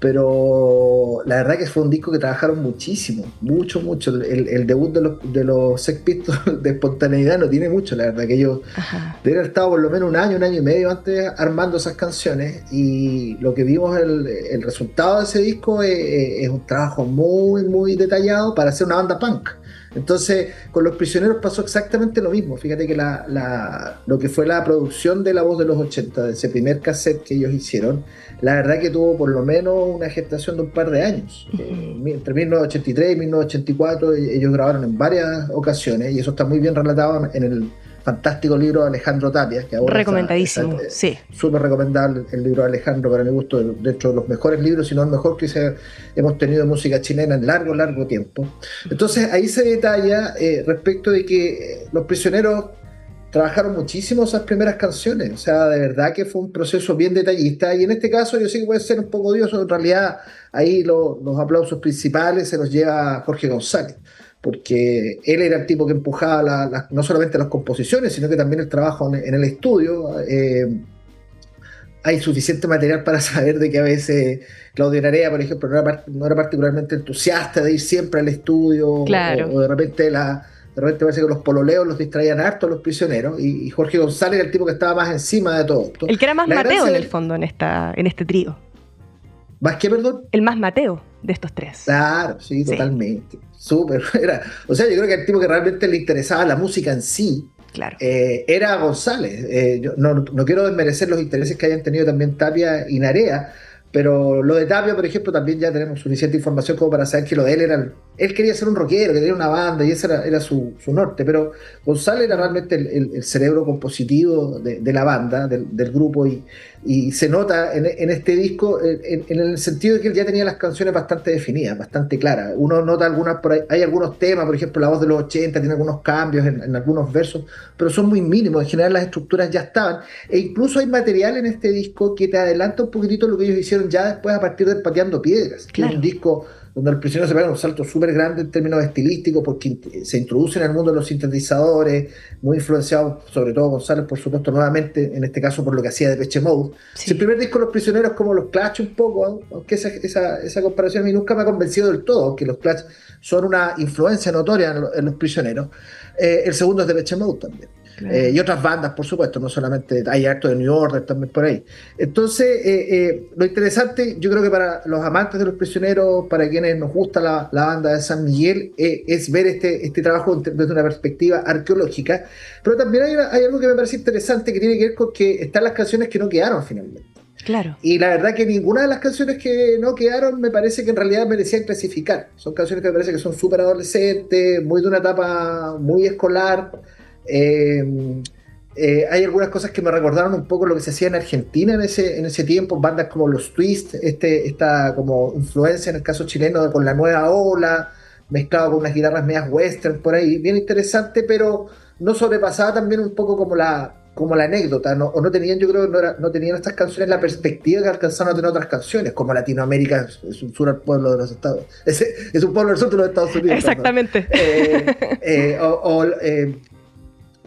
pero la verdad que fue un disco que trabajaron muchísimo, mucho. El debut de los Sex Pistols de espontaneidad no tiene mucho, la verdad que ellos deben haber estado por lo menos un año y medio antes armando esas canciones, y lo que vimos, el resultado de ese disco es un trabajo muy detallado para hacer una banda punk. Entonces, con Los Prisioneros pasó exactamente lo mismo. Fíjate que lo que fue la producción de La Voz de los 80, de ese primer cassette que ellos hicieron, la verdad que tuvo por lo menos una gestación de un par de años. Entre 1983 y 1984 ellos grabaron en varias ocasiones, y eso está muy bien relatado en el fantástico libro de Alejandro Tapia, que ahora recomendadísimo, sí. Súper recomendable el libro de Alejandro, para mi gusto, dentro de los mejores libros, si no el mejor que hemos tenido de música chilena en largo tiempo. Entonces ahí se detalla respecto de que Los Prisioneros trabajaron muchísimo esas primeras canciones, o sea, de verdad que fue un proceso bien detallista, y en este caso yo sé que puede ser un poco odioso, en realidad ahí los aplausos principales se los lleva Jorge González, porque él era el tipo que empujaba no solamente las composiciones, sino que también el trabajo en el estudio. Hay suficiente material para saber de que a veces Claudio Narea, por ejemplo, no era particularmente entusiasta de ir siempre al estudio, claro. o de repente parece que los pololeos los distraían harto a Los Prisioneros, y Jorge González era el tipo que estaba más encima de todo esto. El que era más Mateo en el fondo en este trío. ¿Más qué, perdón? El más Mateo de estos tres. Claro, sí, totalmente. Súper. O sea, yo creo que el tipo que realmente le interesaba la música en sí, claro, era González. Yo no quiero desmerecer los intereses que hayan tenido también Tapia y Narea, pero lo de Tapia, por ejemplo, también ya tenemos suficiente información como para saber que lo de él él quería ser un rockero, que tenía una banda, y ese era su norte, pero González era realmente el cerebro compositivo de la banda, del grupo, y se nota en este disco en el sentido de que él ya tenía las canciones bastante definidas, bastante claras. Uno nota hay algunos temas, por ejemplo, La Voz de los 80 tiene algunos cambios en algunos versos, pero son muy mínimos. En general las estructuras ya estaban, e incluso hay material en este disco que te adelanta un poquitito lo que ellos hicieron ya después a partir de Pateando Piedras, que es un disco donde Los Prisioneros se pegan un salto súper grande en términos estilísticos, porque se introducen en el mundo de los sintetizadores, muy influenciados, sobre todo González, por supuesto, nuevamente, en este caso por lo que hacía Depeche Mode. Sí. El primer disco de Los Prisioneros es como los Clash un poco, aunque esa comparación a mí nunca me ha convencido del todo, aunque los Clash son una influencia notoria en Los Prisioneros. El segundo es Depeche Mode también. Claro. Y otras bandas, por supuesto, no solamente, hay actos de New Order también por ahí. Entonces, lo interesante, yo creo que para los amantes de Los Prisioneros, para quienes nos gusta la banda de San Miguel, es ver este trabajo desde una perspectiva arqueológica, pero también hay algo que me parece interesante, que tiene que ver con que están las canciones que no quedaron finalmente. Claro. Y la verdad que ninguna de las canciones que no quedaron me parece que en realidad merecían clasificar. Son canciones que me parece que son súper adolescentes, muy de una etapa muy escolar, Hay algunas cosas que me recordaron un poco lo que se hacía en Argentina en ese tiempo, bandas como los Twist, esta como influencia en el caso chileno con la nueva ola, mezclado con unas guitarras medias western por ahí, bien interesante, pero no sobrepasaba también un poco como la anécdota, ¿no? O no tenían, yo creo, no tenían estas canciones la perspectiva que alcanzaron a tener otras canciones, como Latinoamérica es un sur al pueblo de los Estados Unidos, es un pueblo del sur de los Estados Unidos. Exactamente.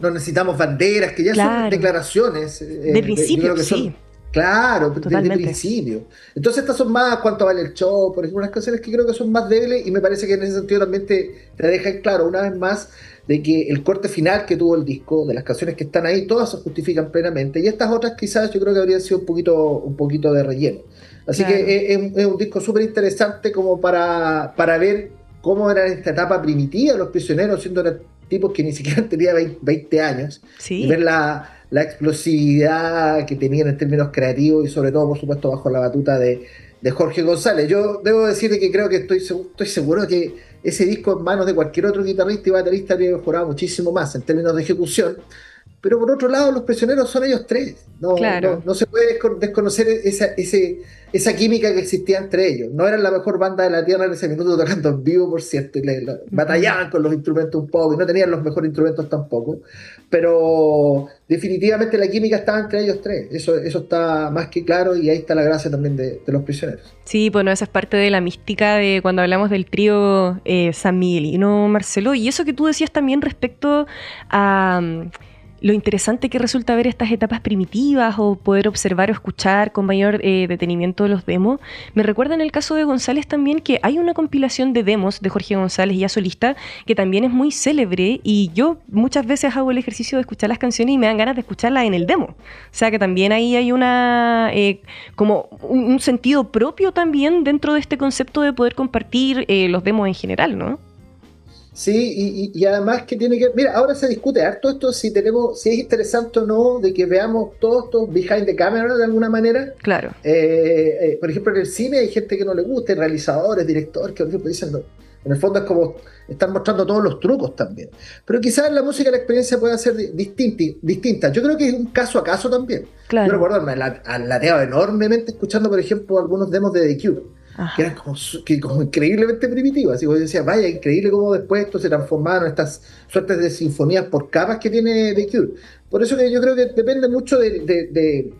No necesitamos banderas, que ya son declaraciones. De principio, sí. Claro, de principio. Entonces estas son más cuánto vale el show, por ejemplo, unas canciones que creo que son más débiles y me parece que en ese sentido también te dejan claro una vez más de que el corte final que tuvo el disco, de las canciones que están ahí, todas se justifican plenamente y estas otras quizás yo creo que habrían sido un poquito de relleno. Así que es un disco súper interesante como para ver cómo era esta etapa primitiva de Los Prisioneros, siendo tipos que ni siquiera tenían 20 años, y ver la explosividad que tenían en términos creativos y sobre todo, por supuesto, bajo la batuta de Jorge González. Yo debo decir que creo que estoy seguro que ese disco en manos de cualquier otro guitarrista y baterista habría mejorado muchísimo más en términos de ejecución, pero por otro lado Los Prisioneros son ellos tres, no se puede desconocer esa química que existía entre ellos. No eran la mejor banda de la tierra en ese minuto tocando en vivo, por cierto, y batallaban con los instrumentos un poco y no tenían los mejores instrumentos tampoco, pero definitivamente la química estaba entre ellos tres, eso está más que claro y ahí está la gracia también de Los Prisioneros. Sí, bueno, esa es parte de la mística de cuando hablamos del trío San Miguelino, Marcelo, y eso que tú decías también respecto a lo interesante que resulta ver estas etapas primitivas o poder observar o escuchar con mayor detenimiento los demos. Me recuerda en el caso de González también que hay una compilación de demos de Jorge González ya solista que también es muy célebre y yo muchas veces hago el ejercicio de escuchar las canciones y me dan ganas de escucharlas en el demo. O sea que también ahí hay una como un sentido propio también dentro de este concepto de poder compartir los demos en general, ¿no? Sí, y además que tiene que... Mira, ahora se discute harto esto, si es interesante o no de que veamos todos estos behind the camera de alguna manera. Claro. Por ejemplo, en el cine hay gente que no le gusta, realizadores, directores, que por ejemplo dicen, no, en el fondo es como están mostrando todos los trucos también. Pero quizás en la música la experiencia pueda ser distinta. Yo creo que es un caso a caso también. Claro. Yo recuerdo al lateado enormemente escuchando, por ejemplo, algunos demos de The Cure. Ajá. Que eran como increíblemente primitivas. Así que yo decía, vaya, increíble cómo después esto se transformaron en estas suertes de sinfonías por capas que tiene The Cure. Por eso que yo creo que depende mucho de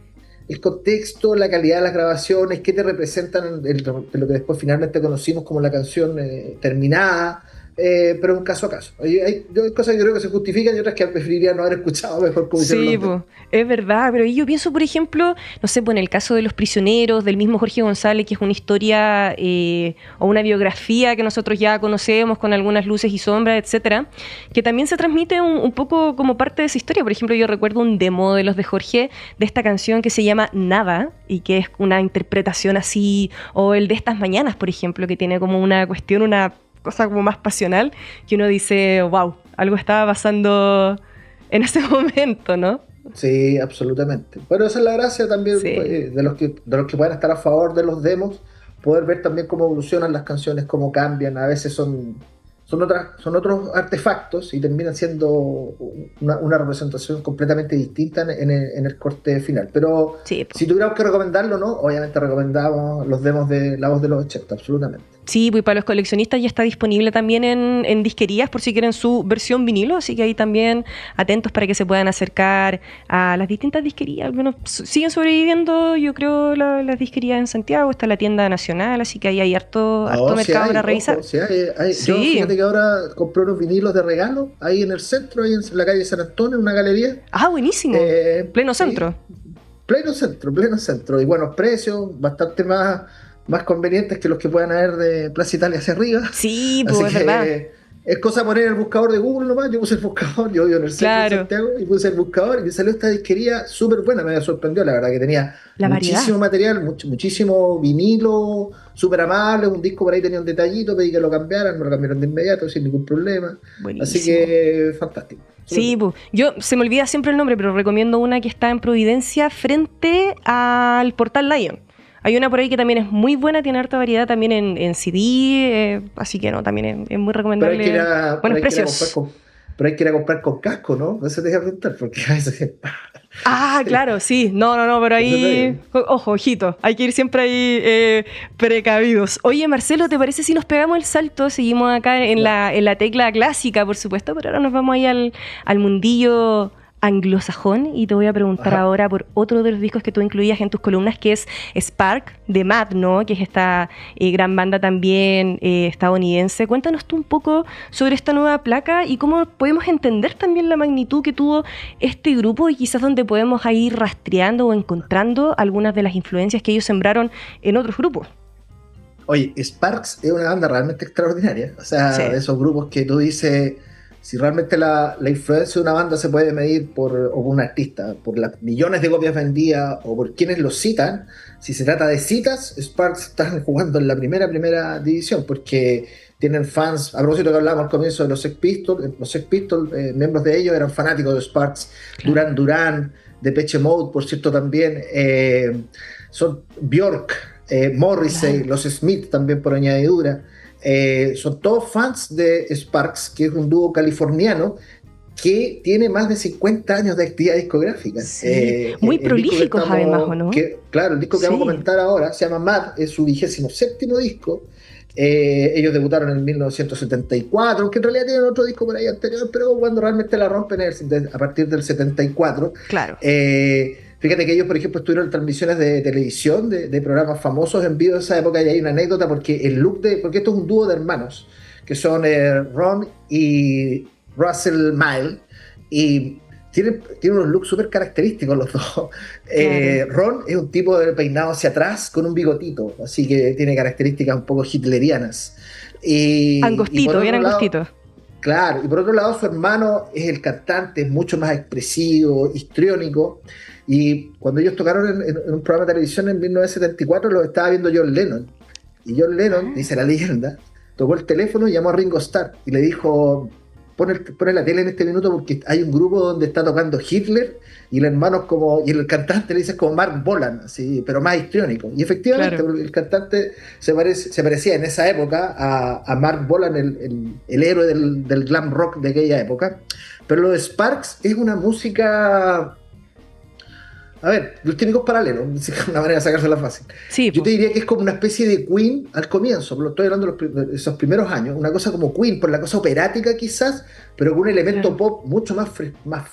el contexto, la calidad de las grabaciones, qué te representan de lo que después finalmente conocimos como la canción terminada. Pero un caso a caso. Hay cosas que creo que se justifican y otras que preferiría no haber escuchado mejor como hicieron los demás. Es verdad, pero yo pienso, por ejemplo, no sé, pues en el caso de Los Prisioneros, del mismo Jorge González, que es una historia o una biografía que nosotros ya conocemos con algunas luces y sombras, etcétera, que también se transmite un poco como parte de esa historia. Por ejemplo, yo recuerdo un demo de los de Jorge de esta canción que se llama Nada y que es una interpretación así, o el de Estas Mañanas, por ejemplo, que tiene como una cuestión, una cosa como más pasional, que uno dice, wow, algo estaba pasando en ese momento, ¿no? Sí, absolutamente. Bueno, esa es la gracia también de los que puedan estar a favor de los demos, poder ver también cómo evolucionan las canciones, cómo cambian, a veces son otros artefactos y terminan siendo una representación completamente distinta en el corte final. Pero si tuviéramos que recomendarlo, ¿no? Obviamente recomendamos los demos de La Voz de los 80, absolutamente. Sí, pues para los coleccionistas ya está disponible también en disquerías por si quieren su versión vinilo, así que ahí también atentos para que se puedan acercar a las distintas disquerías. Bueno, siguen sobreviviendo, yo creo, las disquerías en Santiago, está la tienda nacional, así que ahí hay harto mercado para revisar. Sí. Yo fíjate que ahora compré unos vinilos de regalo ahí en el centro, ahí en la calle San Antonio, en una galería. Ah, buenísimo. Pleno centro. Pleno centro. Y buenos precios, bastante más convenientes que los que puedan haber de Plaza Italia hacia arriba. Sí, pues es verdad. Es cosa poner el buscador de Google nomás. Yo puse el buscador, yo vivo en el centro de Santiago y puse el buscador y me salió esta disquería súper buena. Me sorprendió, la verdad, que tenía muchísimo material, muchísimo vinilo, súper amable. Un disco por ahí tenía un detallito, pedí que lo cambiaran, me lo cambiaron de inmediato sin ningún problema. Buenísimo. Así que fantástico. Sí, pues se me olvida siempre el nombre, pero recomiendo una que está en Providencia frente al Lion. Hay una por ahí que también es muy buena, tiene harta variedad también en CD, así que no, también es muy recomendable. Buenos precios. pero hay que ir a comprar con casco, ¿no? Eso te voy a preguntar, porque a veces... Ah, claro, sí. No, pero ahí, ojo, ojito, hay que ir siempre ahí precavidos. Oye, Marcelo, ¿te parece si nos pegamos el salto? Seguimos acá en la tecla clásica, por supuesto, pero ahora nos vamos ahí al mundillo anglosajón y te voy a preguntar ahora por otro de los discos que tú incluías en tus columnas, que es Spark de Mad, ¿no? Que es esta gran banda también estadounidense. Cuéntanos tú un poco sobre esta nueva placa y cómo podemos entender también la magnitud que tuvo este grupo y quizás dónde podemos ir rastreando o encontrando algunas de las influencias que ellos sembraron en otros grupos. Oye, Sparks es una banda realmente extraordinaria, o sea, sí, de esos grupos que tú dices... Si realmente la influencia de una banda se puede medir por un artista, por las millones de copias vendidas o por quienes los citan, si se trata de citas, Sparks están jugando en la primera división porque tienen fans. A propósito que hablábamos al comienzo de los Sex Pistols, miembros de ellos eran fanáticos de Sparks, claro. Duran, Depeche Mode, por cierto, también, son Björk, Morrissey, claro. Los Smith también por añadidura. Son todos fans de Sparks, que es un dúo californiano que tiene más de 50 años de actividad discográfica. Sí, muy prolíficos además, ¿o no? Claro, el disco que vamos a comentar ahora se llama Mad, es su 27º disco. Ellos debutaron en 1974, aunque en realidad tienen otro disco por ahí anterior, pero cuando realmente la rompen es a partir del 74. Claro. Fíjate que ellos, por ejemplo, estuvieron en transmisiones de televisión, de programas famosos en vivo de esa época, y hay una anécdota porque porque esto es un dúo de hermanos, que son Ron y Russell Mile, y tienen unos looks súper característicos los dos. Ron es un tipo de peinado hacia atrás con un bigotito, así que tiene características un poco hitlerianas. Angostito, bien angostito. Claro, y por otro lado su hermano es el cantante, es mucho más expresivo, histriónico, y cuando ellos tocaron en un programa de televisión en 1974 lo estaba viendo John Lennon, y John Lennon, dice la leyenda, tocó el teléfono y llamó a Ringo Starr y le dijo: pone la tele en este minuto porque hay un grupo donde está tocando Hitler y el hermano y el cantante le dice como Mark Bolan, así, pero más histriónico. Y efectivamente, claro, el cantante se parecía en esa época a Mark Bolan, el héroe del glam rock de aquella época. Pero lo de Sparks es una música... A ver, los técnicos paralelos, una manera de sacársela fácil. Sí, yo te diría que es como una especie de Queen al comienzo, pero estoy hablando de esos primeros años, una cosa como Queen, por la cosa operática quizás, pero con un elemento pop mucho más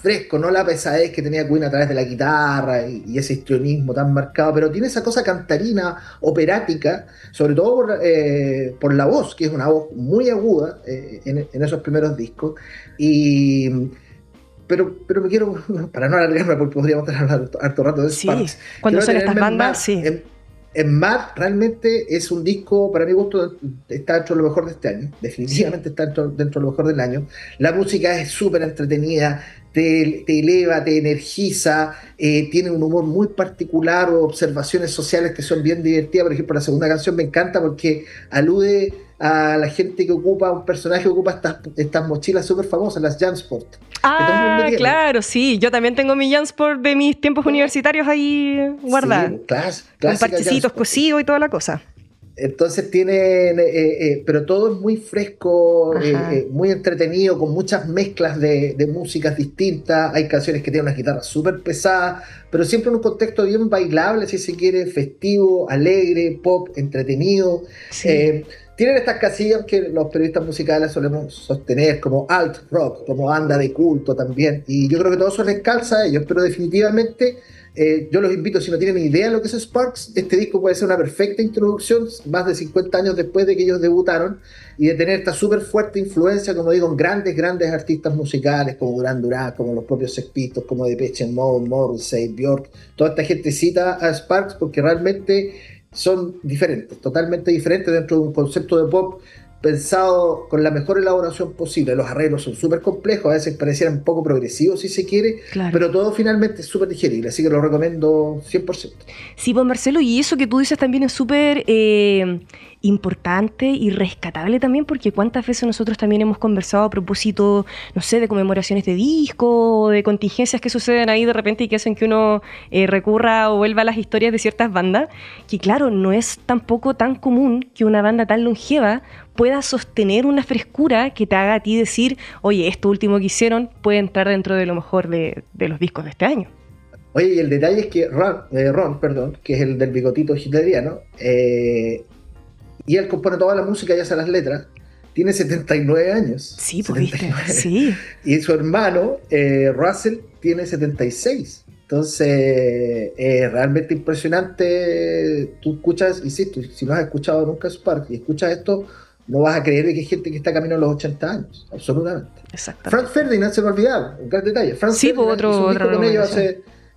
fresco, no la pesadez que tenía Queen a través de la guitarra y ese histrionismo tan marcado, pero tiene esa cosa cantarina, operática, sobre todo por la voz, que es una voz muy aguda en esos primeros discos, Pero me quiero, para no alargarme porque podríamos estar hablando harto rato de Sparks. Sí, cuando son estas bandas, sí. En Mad realmente es un disco, para mi gusto, está dentro de lo mejor de este año. Definitivamente está dentro de lo mejor del año. La música es súper entretenida, te eleva, te energiza, tiene un humor muy particular o observaciones sociales que son bien divertidas. Por ejemplo, la segunda canción me encanta porque alude a la gente que ocupa, un personaje que ocupa estas mochilas súper famosas, las Jansport. Ah, claro, sí. Yo también tengo mi Jansport de mis tiempos universitarios ahí guardada. Sí, con parchecitos cosidos y toda la cosa. Entonces tienen, pero todo es muy fresco, muy entretenido, con muchas mezclas de músicas distintas. Hay canciones que tienen unas guitarras súper pesadas, pero siempre en un contexto bien bailable, si se quiere, festivo, alegre, pop, entretenido. Sí. Tienen estas casillas que los periodistas musicales solemos sostener como alt rock, como banda de culto también, y yo creo que todo eso les calza a ellos, pero definitivamente yo los invito, si no tienen idea de lo que es Sparks, este disco puede ser una perfecta introducción más de 50 años después de que ellos debutaron, y de tener esta súper fuerte influencia, como digo, en grandes artistas musicales como Duran Duran, como los propios Sex Pistols, como Depeche Mode, Morrissey, Björk. Toda esta gente cita a Sparks porque realmente son diferentes, totalmente diferentes dentro de un concepto de pop pensado con la mejor elaboración posible. Los arreglos son súper complejos, a veces parecieran poco progresivos si se quiere, claro, pero todo finalmente es súper digerible, así que lo recomiendo 100%. Sí, pues Marcelo, y eso que tú dices también es súper importante y rescatable también, porque cuántas veces nosotros también hemos conversado a propósito, no sé, de conmemoraciones de disco, de contingencias que suceden ahí de repente y que hacen que uno recurra o vuelva a las historias de ciertas bandas, que claro, no es tampoco tan común que una banda tan longeva pueda sostener una frescura que te haga a ti decir, oye, esto último que hicieron puede entrar dentro de lo mejor de los discos de este año. Oye, y el detalle es que Ron, que es el del bigotito hitleriano, y él compone toda la música y hace las letras, tiene 79 años. Sí, pues viste, sí. Y su hermano, Russell, tiene 76. Entonces, realmente impresionante. Tú escuchas, insisto, si no has escuchado nunca Spark y escuchas esto, no vas a creer que hay gente que está camino a los 80 años, absolutamente. Exactamente. Franz Ferdinand, se me olvidaba, un gran detalle. Franz sí, Ferdinand hizo un disco con ellos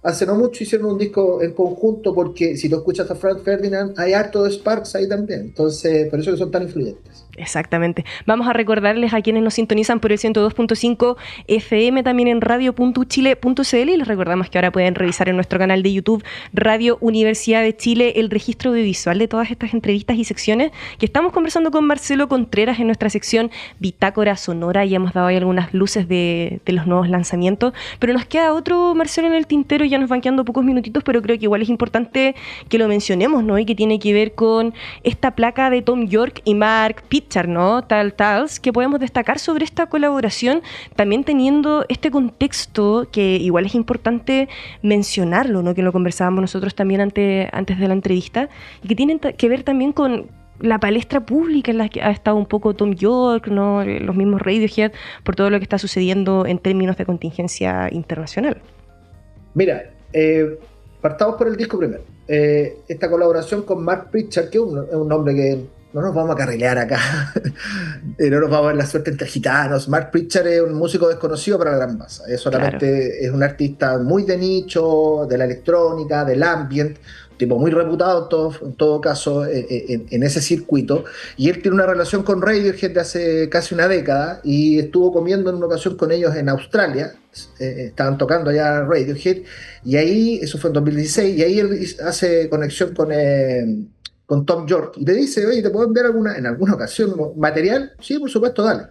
hace no mucho, hicieron un disco en conjunto, porque si tú escuchas a Franz Ferdinand, hay harto de Sparks ahí también. Entonces, por eso que son tan influyentes. Exactamente. Vamos a recordarles a quienes nos sintonizan por el 102.5 FM, también en radio.uchile.cl, y les recordamos que ahora pueden revisar en nuestro canal de YouTube Radio Universidad de Chile el registro audiovisual de todas estas entrevistas y secciones que estamos conversando con Marcelo Contreras en nuestra sección Bitácora Sonora. Ya hemos dado ahí algunas luces de los nuevos lanzamientos, pero nos queda otro, Marcelo, en el tintero. Ya nos van quedando pocos minutitos, pero creo que igual es importante que lo mencionemos, ¿no? Y que tiene que ver con esta placa de Thom Yorke y Mark Pitcher, ¿no? Tals, que podemos destacar sobre esta colaboración, también teniendo este contexto que igual es importante mencionarlo, ¿no? Que lo conversábamos nosotros también antes de la entrevista, y que tienen que ver también con la palestra pública en la que ha estado un poco Thom Yorke, ¿no? Los mismos Radiohead, por todo lo que está sucediendo en términos de contingencia internacional. Mira, partamos por el disco primero. Esta colaboración con Mark Pritchard, que es un nombre que no nos vamos a carrilear acá, no nos vamos a ver la suerte entre gitanos. Mark Pritchard es un músico desconocido para la gran masa, solamente es un artista muy de nicho, de la electrónica, del ambient, tipo muy reputado en todo caso en ese circuito, y él tiene una relación con Radiohead de hace casi una década, y estuvo comiendo en una ocasión con ellos en Australia. Estaban tocando allá Radiohead, y ahí, eso fue en 2016, y ahí él hace conexión con Thom Yorke y le dice, oye, ¿te puedo enviar en alguna ocasión material? Sí, por supuesto, dale.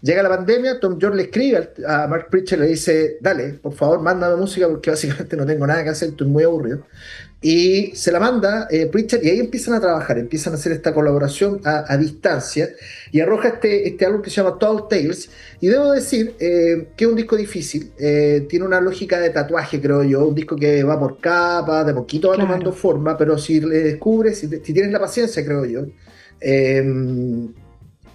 Llega la pandemia, Thom Yorke le escribe a Mark Pritchard, le dice, dale, por favor, mándame música porque básicamente no tengo nada que hacer, estoy muy aburrido. Y se la manda Pritchard, y ahí empiezan a trabajar, empiezan a hacer esta colaboración a distancia, y arroja este álbum que se llama Tall Tales. Y debo decir que es un disco difícil, tiene una lógica de tatuaje, creo yo, un disco que va por capas, de poquito va tomando forma, pero si le descubres, si tienes la paciencia, creo yo,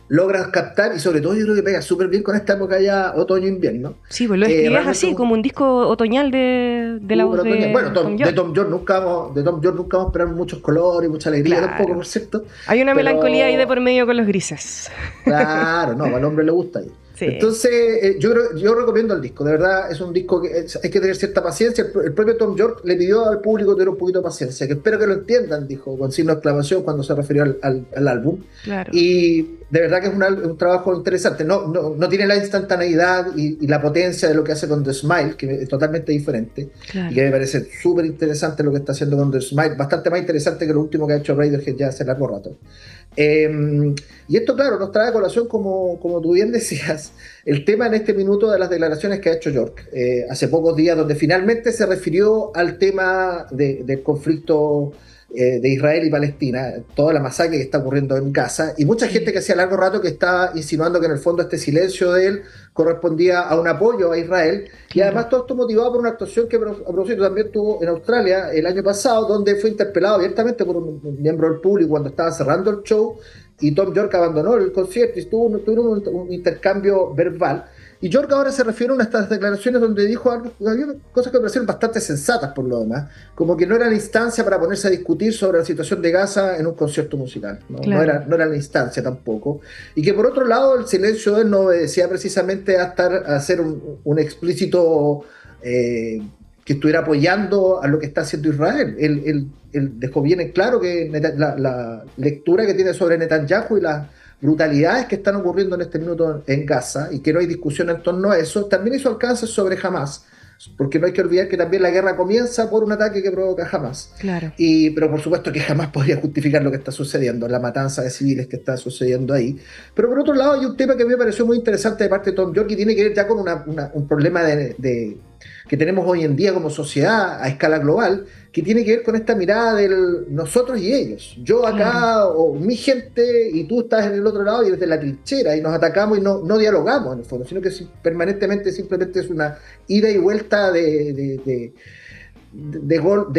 logras captar, y sobre todo yo creo que pega súper bien con esta época ya otoño-invierno. Sí, pues lo escribías así, como un disco otoñal de la voz de bueno, Thom Yorke. de Thom Yorke nunca vamos a esperar muchos colores y mucha alegría, tampoco, por cierto. Hay una melancolía ahí de por medio con los grises. Claro, no, al hombre le gusta ahí. Sí. Entonces, yo recomiendo el disco, de verdad es un disco que hay que tener cierta paciencia. El propio Thom Yorke le pidió al público tener un poquito de paciencia, que espero que lo entiendan, dijo con signo de exclamación cuando se refirió al álbum. Claro. Y de verdad que es un trabajo interesante, no tiene la instantaneidad y la potencia de lo que hace con The Smile, que es totalmente diferente. Claro. Y que me parece súper interesante lo que está haciendo con The Smile, bastante más interesante que lo último que ha hecho Radiohead ya hace largo rato. Y esto, claro, nos trae a colación, como tú bien decías, el tema en este minuto de las declaraciones que ha hecho Yorke hace pocos días, donde finalmente se refirió al tema del conflicto de Israel y Palestina, toda la masacre que está ocurriendo en Gaza, y mucha gente que hacía largo rato que está insinuando que en el fondo este silencio de él correspondía a un apoyo a Israel, y además todo esto motivado por una actuación que a propósito también tuvo en Australia el año pasado, donde fue interpelado abiertamente por un miembro del público cuando estaba cerrando el show, y Thom Yorke abandonó el concierto y tuvieron un intercambio verbal. Y Yorke ahora se refiere a estas declaraciones donde dijo cosas que me parecieron bastante sensatas por lo demás, como que no era la instancia para ponerse a discutir sobre la situación de Gaza en un concierto musical, ¿no? Claro. No era la instancia tampoco, y que por otro lado el silencio de él no obedecía precisamente a hacer un explícito que estuviera apoyando a lo que está haciendo Israel. Él dejó bien en claro que la lectura que tiene sobre Netanyahu y las brutalidades que están ocurriendo en este minuto en Gaza, y que no hay discusión en torno a eso, también hizo alcances sobre Hamas, porque no hay que olvidar que también la guerra comienza por un ataque que provoca Hamas. Claro. Pero por supuesto que jamás podría justificar lo que está sucediendo, la matanza de civiles que está sucediendo ahí. Pero por otro lado hay un tema que a mí me pareció muy interesante de parte de Thom Yorke, y tiene que ver ya con un problema que tenemos hoy en día como sociedad a escala global, que tiene que ver con esta mirada del nosotros y ellos. Yo acá, o mi gente, y tú estás en el otro lado y desde la trinchera, y nos atacamos y no dialogamos en el fondo, sino que permanentemente simplemente es una ida y vuelta de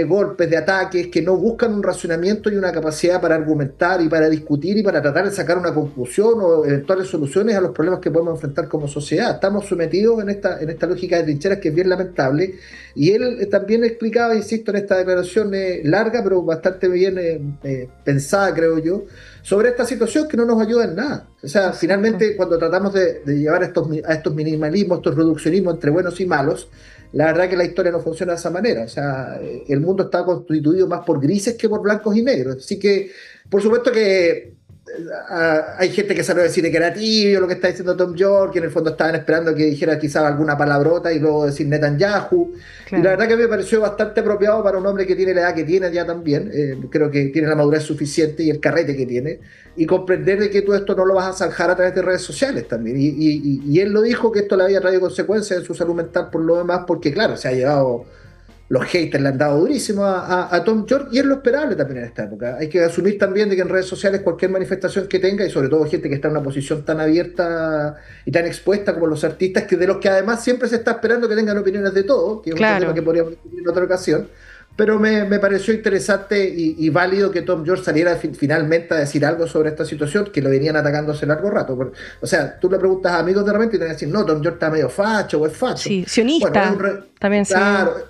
golpes, de ataques, que no buscan un razonamiento y una capacidad para argumentar y para discutir y para tratar de sacar una conclusión o eventuales soluciones a los problemas que podemos enfrentar como sociedad. Estamos sometidos en esta lógica de trincheras que es bien lamentable, y él también explicaba, insisto, en esta declaración larga pero bastante bien pensada, creo yo, sobre esta situación que no nos ayuda en nada. O sea, finalmente cuando tratamos de llevar a estos minimalismos, estos reduccionismos entre buenos y malos, la verdad que la historia no funciona de esa manera. O sea, el mundo está constituido más por grises que por blancos y negros. Así que, por supuesto que hay gente que salió a decir que era tibio lo que está diciendo Thom Yorke, que en el fondo estaban esperando que dijera quizás alguna palabrota y luego decir Netanyahu. Claro. Y la verdad que me pareció bastante apropiado para un hombre que tiene la edad que tiene ya también. Creo que tiene la madurez suficiente y el carrete que tiene, y comprender de que todo esto no lo vas a zanjar a través de redes sociales también. Y él lo dijo, que esto le había traído consecuencias en su salud mental por lo demás, porque claro, se ha llevado... Los haters le han dado durísimo a Thom Yorke, y es lo esperable también en esta época. Hay que asumir también de que en redes sociales cualquier manifestación que tenga, y sobre todo gente que está en una posición tan abierta y tan expuesta como los artistas, que de los que además siempre se está esperando que tengan opiniones de todo, que es un tema que podríamos discutir en otra ocasión. Pero me pareció interesante y válido que Thom Yorke saliera finalmente a decir algo sobre esta situación, que lo venían atacando hace largo rato. O sea, tú le preguntas a amigos de repente y te van a decir, no, Thom Yorke está medio facho o es facho. Sí, sionista, bueno, también claro, sí.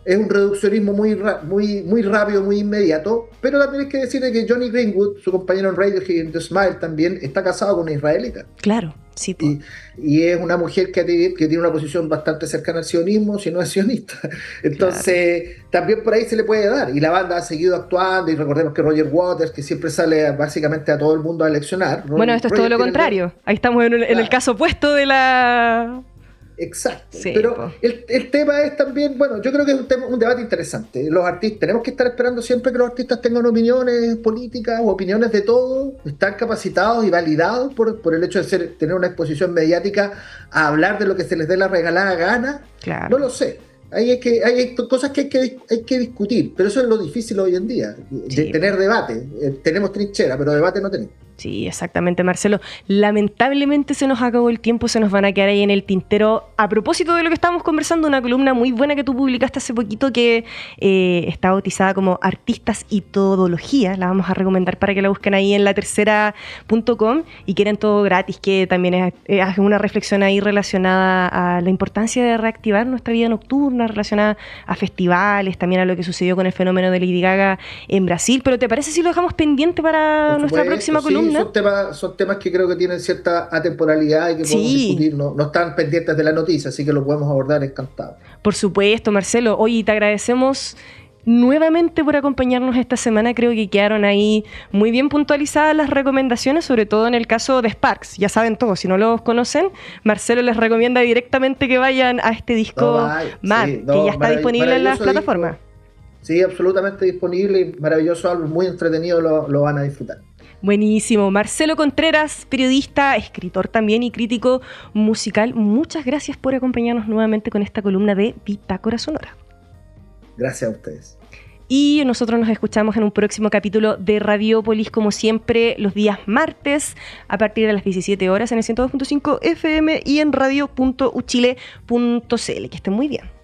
Es un reduccionismo muy rápido, muy inmediato, pero también hay que decirle que Johnny Greenwood, su compañero en Radiohead y en The Smile también, está casado con una israelita. Claro, sí. Y es una mujer que tiene una posición bastante cercana al sionismo, si no es sionista. Entonces, también por ahí se le puede dar. Y la banda ha seguido actuando, y recordemos que Roger Waters, que siempre sale básicamente a todo el mundo a eleccionar. Bueno, esto es todo lo contrario. Ahí estamos en el caso opuesto de la... Exacto, sí, pero el tema es también, bueno, yo creo que es un debate interesante. Los artistas, tenemos que estar esperando siempre que los artistas tengan opiniones políticas o opiniones de todo, están capacitados y validados por el hecho de tener una exposición mediática a hablar de lo que se les dé la regalada gana. Claro. No lo sé. Hay cosas que hay que discutir, pero eso es lo difícil hoy en día, de tener debate. Tenemos trinchera, pero debate no tenemos. Sí, exactamente, Marcelo. Lamentablemente se nos acabó el tiempo, se nos van a quedar ahí en el tintero. A propósito de lo que estábamos conversando, una columna muy buena que tú publicaste hace poquito que está bautizada como Artistas y Todología. La vamos a recomendar para que la busquen ahí en latercera.com y quieren todo gratis, que también es una reflexión ahí relacionada a la importancia de reactivar nuestra vida nocturna, relacionada a festivales, también a lo que sucedió con el fenómeno de Lady Gaga en Brasil. Pero ¿te parece si lo dejamos pendiente para nuestra próxima columna? Son temas que creo que tienen cierta atemporalidad y que podemos discutir, no están pendientes de la noticia, así que lo podemos abordar encantado. Por supuesto, Marcelo. Oye, te agradecemos nuevamente por acompañarnos esta semana. Creo que quedaron ahí muy bien puntualizadas las recomendaciones, sobre todo en el caso de Sparks. Ya saben todos, si no los conocen, Marcelo les recomienda directamente que vayan a este disco Mad, que ya está disponible en las plataformas. Sí, absolutamente disponible y maravilloso álbum, muy entretenido, lo van a disfrutar. Buenísimo. Marcelo Contreras, periodista, escritor también y crítico musical, muchas gracias por acompañarnos nuevamente con esta columna de Bitácora Sonora. Gracias a ustedes. Y nosotros nos escuchamos en un próximo capítulo de Radiopolis, como siempre, los días martes a partir de las 17 horas en el 102.5 FM y en radio.uchile.cl. Que estén muy bien.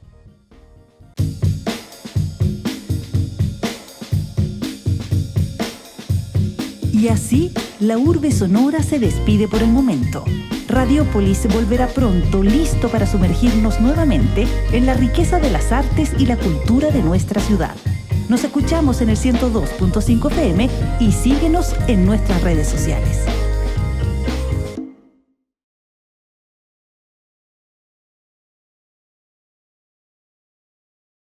Y así, la urbe sonora se despide por el momento. Radiopolis volverá pronto, listo para sumergirnos nuevamente en la riqueza de las artes y la cultura de nuestra ciudad. Nos escuchamos en el 102.5 FM y síguenos en nuestras redes sociales.